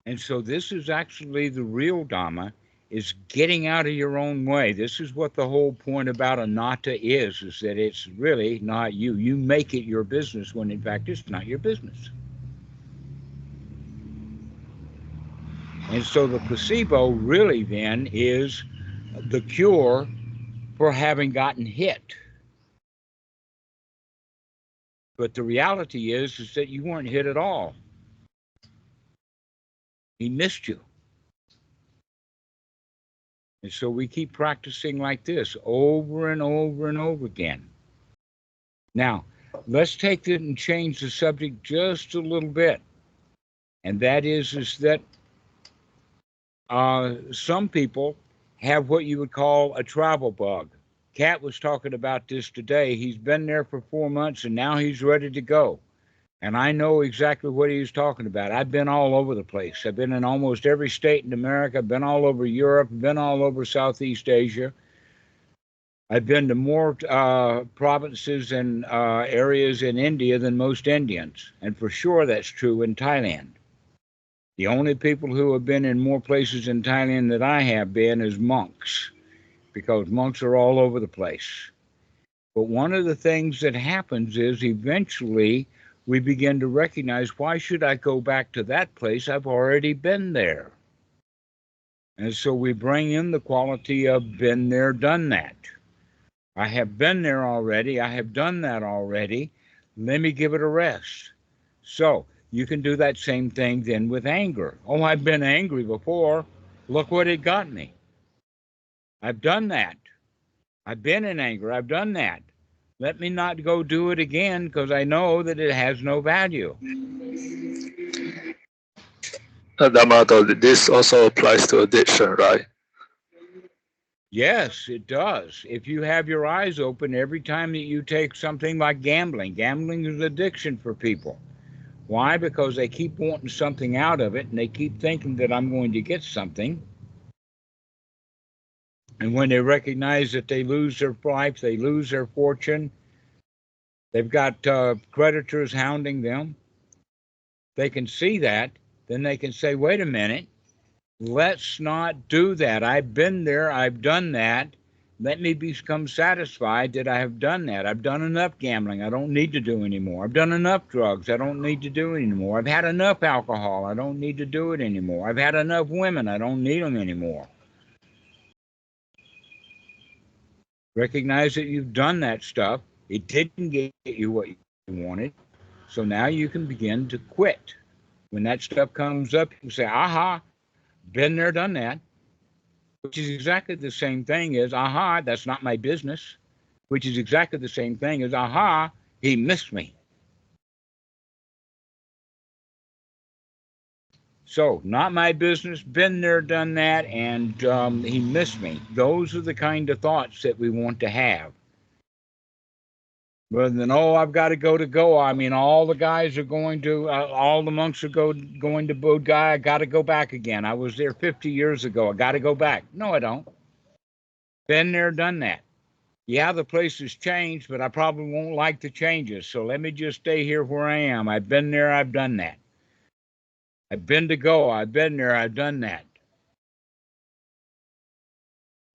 A: And so this is actually the real Dhamma, is getting out of your own way. This is what the whole point about anatta is that it's really not you. You make it your business when in fact it's not your business. And so the placebo really then is the cure for having gotten hit. But the reality is that you weren't hit at all. He missed you. And so we keep practicing like this over and over and over again. Now, let's take it and change the subject just a little bit. And that is that some people have what you would call a travel bug. Kat was talking about this today. He's been there for 4 months and now he's ready to go. And I know exactly what he was talking about. I've been all over the place. I've been in almost every state in America, been all over Europe, been all over Southeast Asia. I've been to more provinces and areas in India than most Indians. And for sure that's true in Thailand. The only people who have been in more places in Thailand that I have been is monks, because monks are all over the place. But one of the things that happens is eventually we begin to recognize, why should I go back to that place? I've already been there. And so we bring in the quality of been there, done that. I have been there already. I have done that already. Let me give it a rest. So you can do that same thing then with anger. Oh, I've been angry before. Look what it got me. I've done that. I've been in anger. I've done that. Let me not go do it again, because I know that it has no value.
F: Dhammarato, this also applies to addiction, right?
A: Yes, it does. If you have your eyes open every time that you take something like gambling, gambling is addiction for people. Why? Because they keep wanting something out of it, and they keep thinking that I'm going to get something. And when they recognize that they lose their life, they lose their fortune, they've got creditors hounding them, they can see that, then they can say, wait a minute, let's not do that. I've been there, I've done that. Let me become satisfied that I have done that. I've done enough gambling. I don't need to do anymore. I've done enough drugs. I don't need to do anymore. I've had enough alcohol. I don't need to do it anymore. I've had enough women. I don't need them anymore. Recognize that you've done that stuff. It didn't get you what you wanted. So now you can begin to quit. When that stuff comes up, you can say, aha, been there, done that. Which is exactly the same thing as, aha, that's not my business. Which is exactly the same thing as, aha, he missed me. So, not my business, been there, done that, and he missed me. Those are the kind of thoughts that we want to have. Rather than, oh, I've got to go to Goa. I mean, all the guys are going to, all the monks are going to Bodh Gaya. I got to go back again. I was there 50 years ago. I got to go back. No, I don't. Been there, done that. Yeah, the place has changed, but I probably won't like the changes. So let me just stay here where I am. I've been there, I've done that. I've been to go, I've been there, I've done that.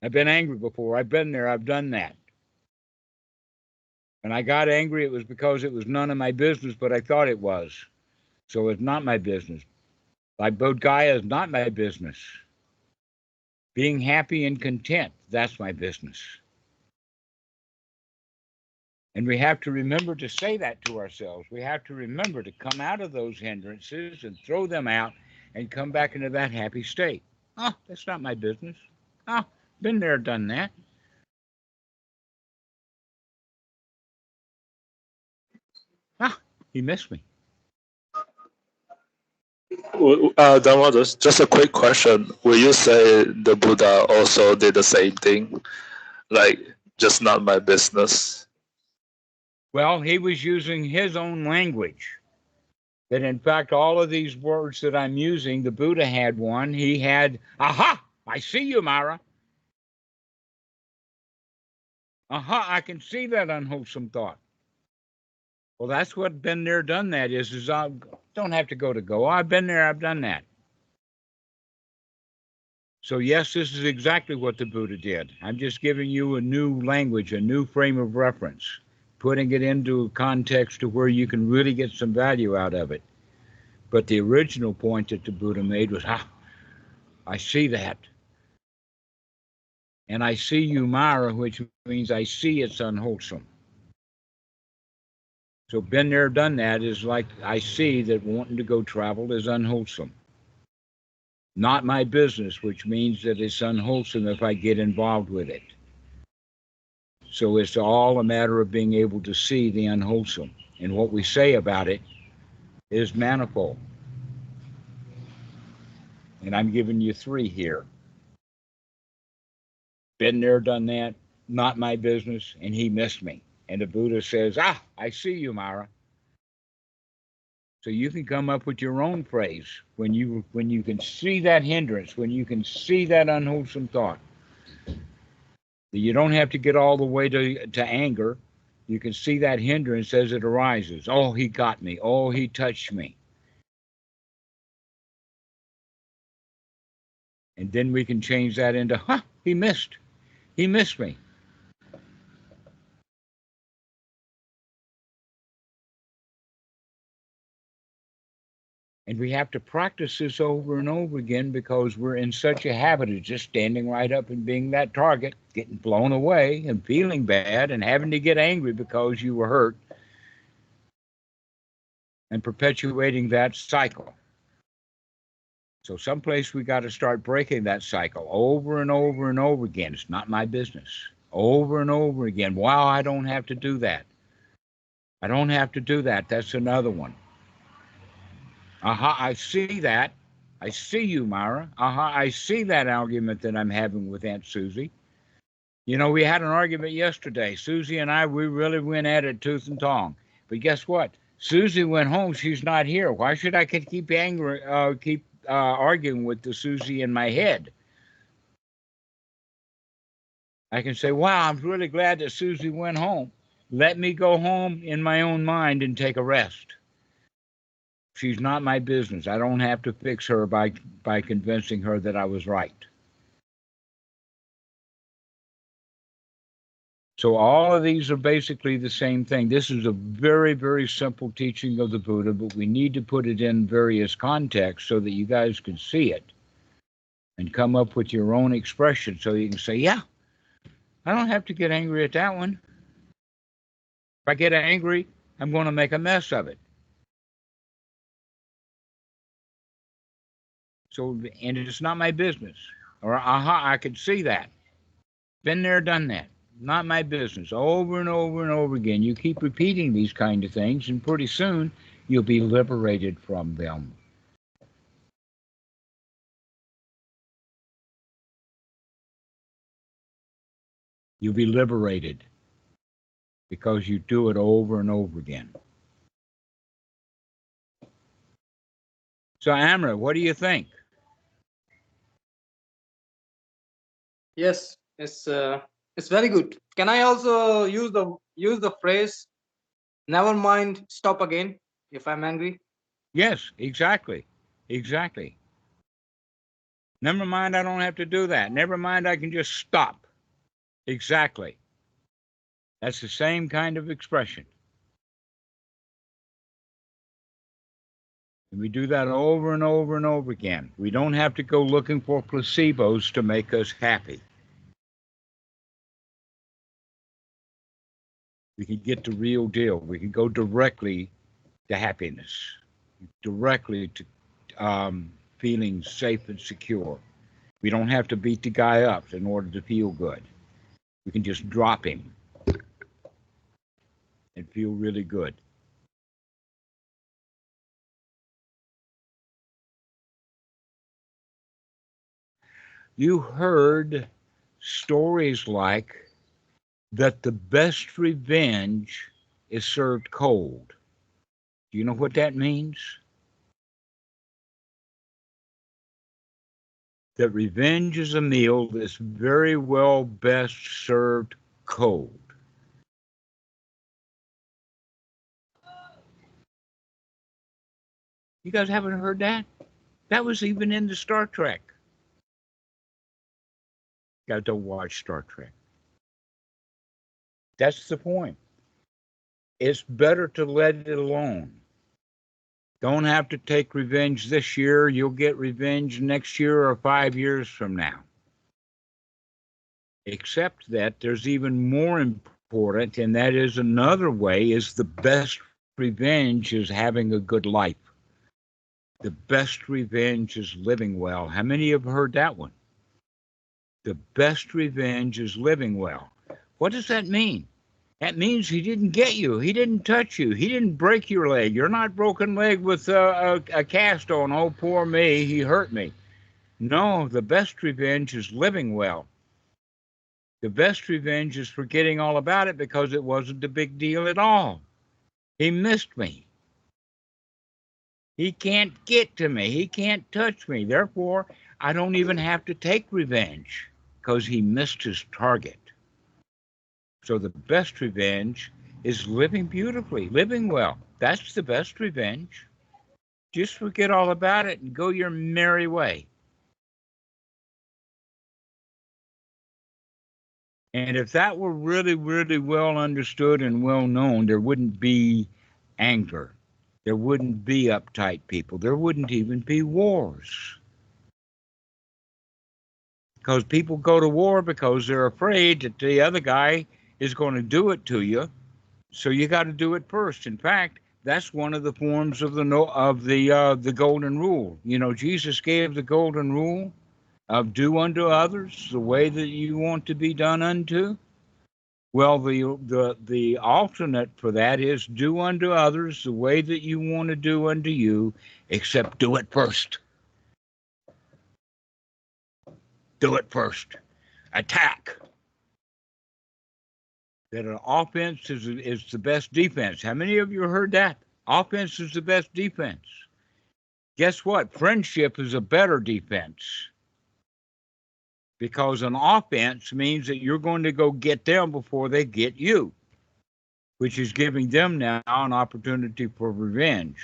A: I've been angry before, I've been there, I've done that. And I got angry, it was because it was none of my business, but I thought it was. So it's not my business. Like Bodhgaya is not my business. Being happy and content, that's my business. And we have to remember to say that to ourselves. We have to remember to come out of those hindrances and throw them out and come back into that happy state. Oh, that's not my business. Oh, been there, done that. Ah, he missed me.
F: Dhamma, just a quick question. Will you say the Buddha also did the same thing? Like, just not my business?
A: Well, he was using his own language. That in fact, all of these words that I'm using, the Buddha had one. He had, aha, I see you, Mara. Aha, I can see that unwholesome thought. Well, that's what been there, done that is I don't have to go to go. I've been there, I've done that. So yes, this is exactly what the Buddha did. I'm just giving you a new language, a new frame of reference, putting it into a context to where you can really get some value out of it. But the original point that the Buddha made was, I see that. And I see you, Mara, which means I see it's unwholesome. So been there, done that is like I see that wanting to go travel is unwholesome. Not my business, which means that it's unwholesome if I get involved with it. So it's all a matter of being able to see the unwholesome. And what we say about it is manifold. And I'm giving you 3 here. Been there, done that, not my business, and he missed me. And the Buddha says, I see you, Mara. So you can come up with your own phrase when you can see that hindrance, when you can see that unwholesome thought. You don't have to get all the way to anger. You can see that hindrance as it arises. Oh, he got me. Oh, he touched me. And then we can change that into, he missed. He missed me. And we have to practice this over and over again because we're in such a habit of just standing right up and being that target, getting blown away and feeling bad and having to get angry because you were hurt and perpetuating that cycle. So someplace we got to start breaking that cycle over and over and over again. It's not my business. Over and over again. Wow, I don't have to do that. I don't have to do that. That's another one. Aha, I see that. I see you, Myra. Aha, I see that argument that I'm having with Aunt Susie. You know, we had an argument yesterday. Susie and I, we really went at it tooth and tongue. But guess what? Susie went home. She's not here. Why should I keep arguing with the Susie in my head? I can say, wow, I'm really glad that Susie went home. Let me go home in my own mind and take a rest. She's not my business. I don't have to fix her by convincing her that I was right. So all of these are basically the same thing. This is a very, very simple teaching of the Buddha, but we need to put it in various contexts so that you guys can see it and come up with your own expression so you can say, yeah, I don't have to get angry at that one. If I get angry, I'm going to make a mess of it. So, and it's not my business. Or, I can see that. Been there, done that. Not my business. Over and over and over again. You keep repeating these kind of things, and pretty soon you'll be liberated from them. You'll be liberated because you do it over and over again. So, Amra, what do you think?
B: Yes, it's It's very good. Can I also use the phrase "never mind, stop again" if I'm angry?
A: Yes, exactly. Exactly. Never mind, I don't have to do that. Never mind, I can just stop. Exactly. That's the same kind of expression. And we do that over and over and over again. We don't have to go looking for placebos to make us happy. We can get the real deal. We can go directly to happiness, directly to feeling safe and secure. We don't have to beat the guy up in order to feel good. We can just drop him and feel really good. You heard stories like that the best revenge is served cold. Do you know what that means? That revenge is a meal that's very well best served cold. You guys haven't heard that? That was even in the Star Trek. You guys don't watch Star Trek. That's the point. It's better to let it alone. Don't have to take revenge this year. You'll get revenge next year or 5 years from now. Except that there's even more important, and that is another way, is the best revenge is having a good life. The best revenge is living well. How many have heard that one? The best revenge is living well. What does that mean? That means he didn't get you. He didn't touch you. He didn't break your leg. You're not broken leg with a cast on. Oh, poor me. He hurt me. No, the best revenge is living well. The best revenge is forgetting all about it because it wasn't a big deal at all. He missed me. He can't get to me. He can't touch me. Therefore, I don't even have to take revenge because he missed his target. So the best revenge is living beautifully, living well. That's the best revenge. Just forget all about it and go your merry way. And if that were really, really well understood and well known, there wouldn't be anger. There wouldn't be uptight people. There wouldn't even be wars. Because people go to war because they're afraid that the other guy is going to do it to you. So you got to do it first. In fact, that's one of the forms of the golden rule. You know, Jesus gave the golden rule of do unto others the way that you want to be done unto. Well, the alternate for that is do unto others the way that you want to do unto you, except do it first. Do it first. Attack. That an offense is the best defense. How many of you heard that? Offense is the best defense. Guess what? Friendship is a better defense. Because an offense means that you're going to go get them before they get you, which is giving them now an opportunity for revenge.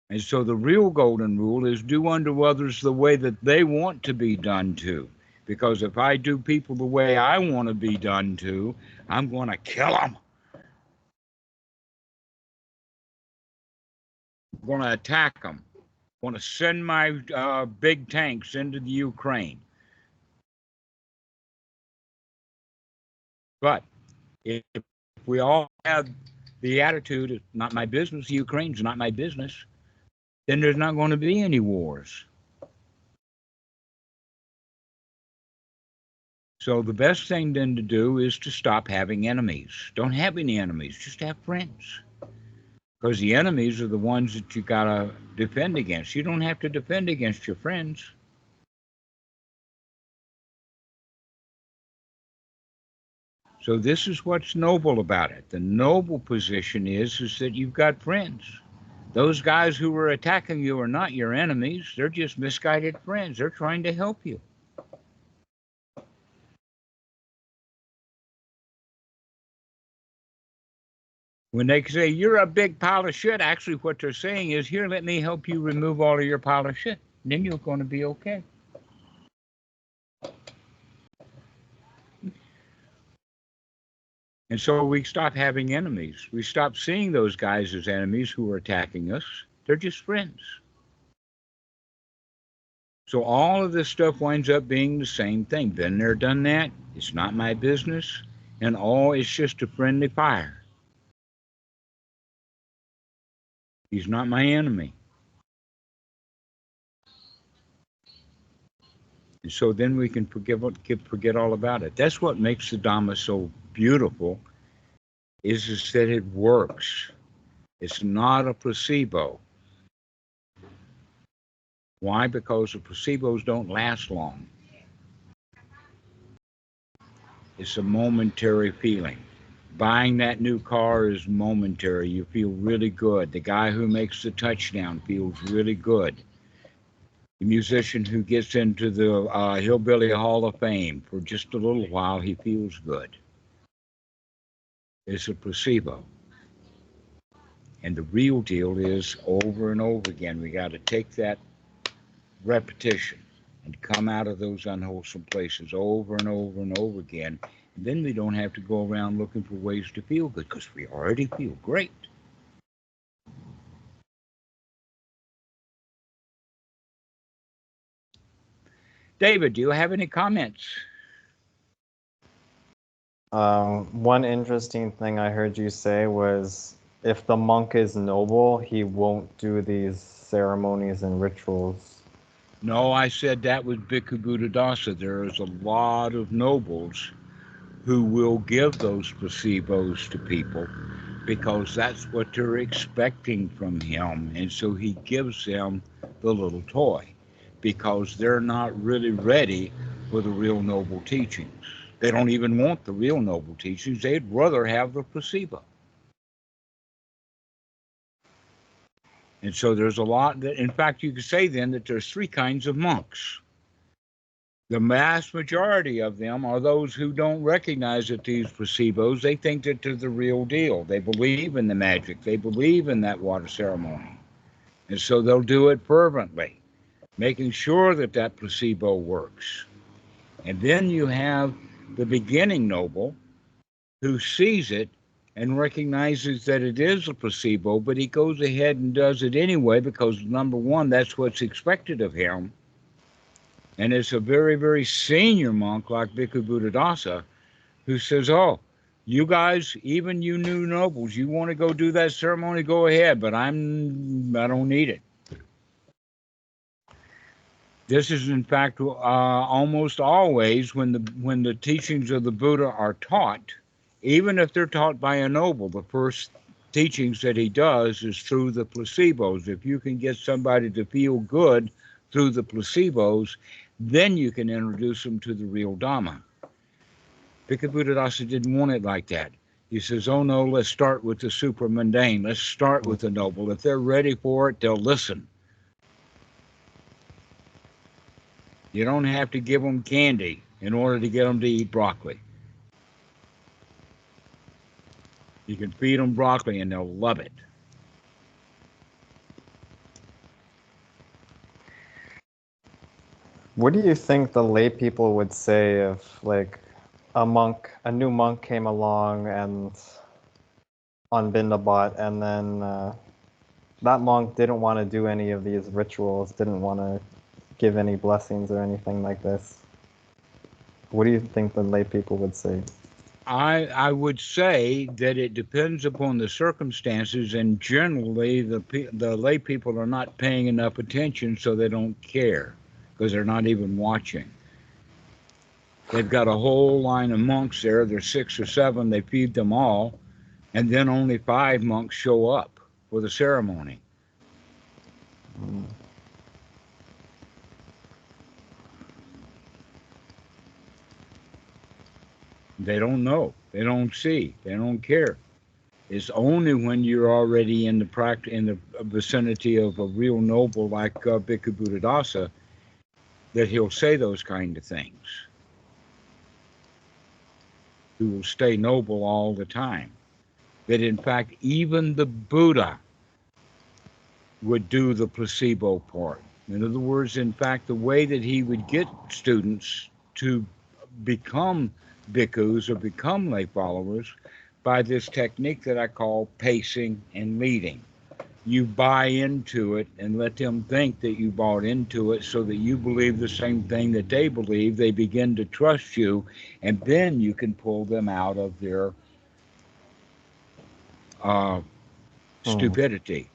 A: And so the real golden rule is do unto others the way that they want to be done to. Because if I do people the way I want to be done to, I'm going to kill them. I'm going to attack them. I'm going to send my big tanks into the Ukraine. But if we all have the attitude, it's not my business, Ukraine's not my business, then there's not going to be any wars. So the best thing then to do is to stop having enemies. Don't have any enemies, just have friends. Because the enemies are the ones that you got to defend against. You don't have to defend against your friends. So this is what's noble about it. The noble position is that you've got friends. Those guys who are attacking you are not your enemies. They're just misguided friends. They're trying to help you. When they say you're a big pile of shit, actually what they're saying is, here, let me help you remove all of your pile of shit. Then you're going to be okay. And so we stop having enemies. We stop seeing those guys as enemies who are attacking us. They're just friends. So all of this stuff winds up being the same thing. Been there, done that. It's not my business. And all it's just a friendly fire. He's not my enemy. And so then we can forget all about it. That's what makes the Dhamma so beautiful, is that it works. It's not a placebo. Why? Because the placebos don't last long. It's a momentary feeling. Buying that new car is momentary. You feel really good. The guy who makes the touchdown feels really good. The musician who gets into the Hillbilly Hall of Fame, for just a little while, he feels good. It's a placebo. And the real deal is over and over again. We got to take that repetition and come out of those unwholesome places over and over and over again. And then we don't have to go around looking for ways to feel good, because we already feel great. David, do you have any comments?
C: One interesting thing I heard you say was, if the monk is noble, he won't do these ceremonies and rituals.
A: No, I said that was Bhikkhu Buddhadasa. There is a lot of nobles who will give those placebos to people because that's what they're expecting from him. And so he gives them the little toy because they're not really ready for the real noble teachings. They don't even want the real noble teachings. They'd rather have the placebo. And so there's a lot that, in fact, you could say then that there's three kinds of monks. The vast majority of them are those who don't recognize that these placebos, they think that they're the real deal. They believe in the magic. They believe in that water ceremony. And so they'll do it fervently, making sure that that placebo works. And then you have the beginning noble who sees it and recognizes that it is a placebo, but he goes ahead and does it anyway because, number one, that's what's expected of him. And it's a very, very senior monk like Bhikkhu Buddhadasa who says, oh, you guys, even you new nobles, you want to go do that ceremony, go ahead, but I don't need it. This is, in fact, almost always when the teachings of the Buddha are taught, even if they're taught by a noble, the first teachings that he does is through the placebos. If you can get somebody to feel good through the placebos, then you can introduce them to the real Dhamma. Bhikkhu Buddhadasa didn't want it like that. He says, oh no, let's start with the super mundane. Let's start with the noble. If they're ready for it, they'll listen. You don't have to give them candy in order to get them to eat broccoli. You can feed them broccoli and they'll love it.
C: What do you think the lay people would say if, like, a new monk came along and on Bindabat, and then that monk didn't want to do any of these rituals, didn't want to give any blessings or anything like this? What do you think the lay people would say?
A: I would say that it depends upon the circumstances, and generally the lay people are not paying enough attention, so they don't care because they're not even watching. They've got a whole line of monks there. There's 6 or 7. They feed them all, and then only 5 monks show up for the ceremony. They don't know. They don't see. They don't care. It's only when you're already in the vicinity of a real noble like Bhikkhu Buddhadasa that he'll say those kind of things. He will stay noble all the time. that in fact even the Buddha would do the placebo part. In other words, in fact, the way that he would get students to become bhikkhus or become lay followers by this technique that I call pacing and leading. You buy into it and let them think that you bought into it so that you believe the same thing that they believe. They begin to trust you, and then you can pull them out of their stupidity.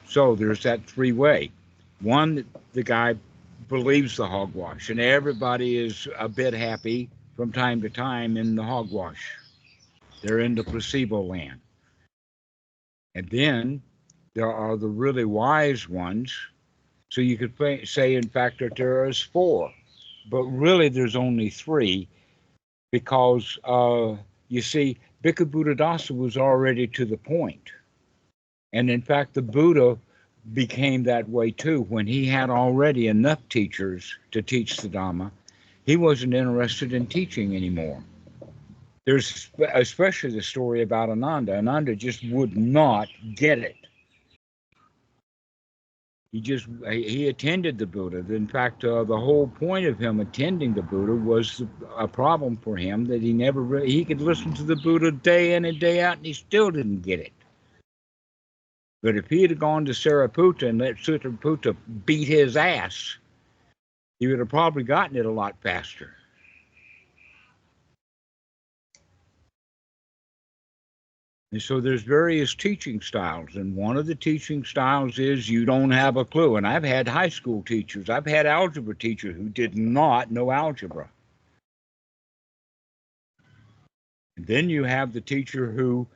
A: So there's that three-way. One, the guy believes the hogwash, and everybody is a bit happy from time to time in the hogwash. They're in the placebo land. And then there are the really wise ones. So you could say, in fact, that there is four, but really there's only three, because you see, Bhikkhu Buddhadasa was already to the point. And in fact, the Buddha became that way too. When he had already enough teachers to teach the Dhamma, he wasn't interested in teaching anymore. There's especially the story about Ananda. Ananda just would not get it. He attended the Buddha. In fact, the whole point of him attending the Buddha was a problem for him, that he could listen to the Buddha day in and day out, and he still didn't get it. But if he had gone to Sariputta and let Sariputta beat his ass, he would have probably gotten it a lot faster. And so there's various teaching styles, and one of the teaching styles is you don't have a clue. And I've had high school teachers, I've had algebra teachers who did not know algebra. And then you have the teacher who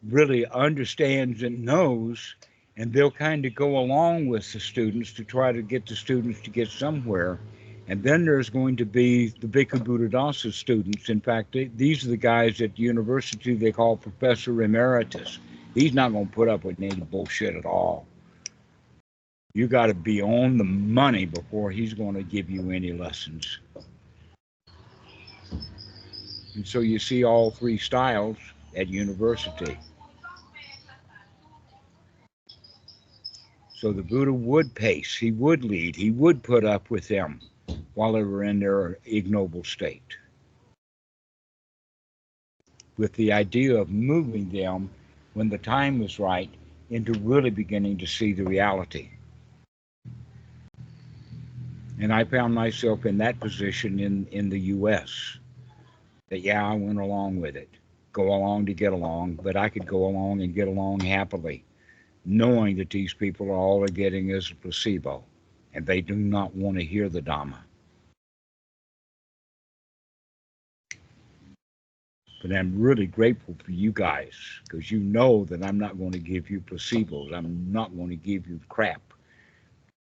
A: really understands and knows, and they'll kind of go along with the students to try to get the students to get somewhere. And then there's going to be the Bhikkhu Buddhadasa students. In fact, these are the guys at the university they call Professor Emeritus. He's not going to put up with any bullshit at all. You got to be on the money before he's going to give you any lessons. And so you see all three styles at university. So the Buddha would pace, he would lead, he would put up with them while they were in their ignoble state, with the idea of moving them when the time was right into really beginning to see the reality. And I found myself in that position in the U.S. That, yeah, I went along with it. Go along to get along, but I could go along and get along happily, knowing that these people are all they're getting is a placebo, and they do not want to hear the Dhamma. But I'm really grateful for you guys, because you know that I'm not going to give you placebos. I'm not going to give you crap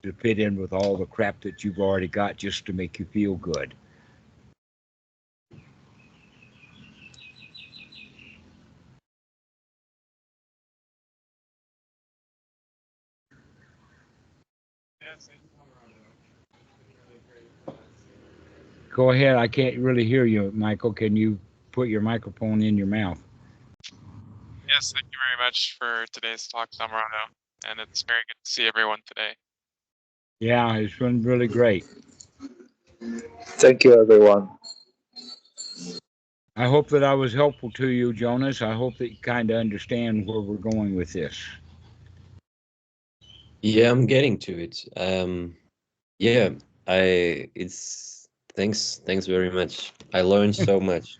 A: to fit in with all the crap that you've already got just to make you feel good. Go ahead. I can't really hear you, Michael. Can you put your microphone in your mouth?
D: Yes, thank you very much for today's talk, Dhammarato. And it's very good to see everyone today.
A: Yeah, it's been really great.
F: Thank you, everyone.
A: I hope that I was helpful to you, Jonas. I hope that you kind of understand where we're going with this.
E: Yeah, I'm getting to it. Yeah, thanks very much. I learned so much.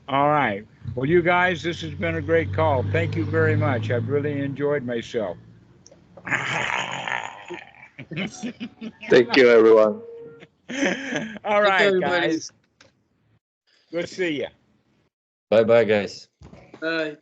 A: All right. Well, you guys, this has been a great call. Thank you very much. I've really enjoyed myself.
F: Thank you, everyone.
A: All right,
B: everybody.
A: guys. Good to see you.
E: Bye bye, guys.
B: Bye.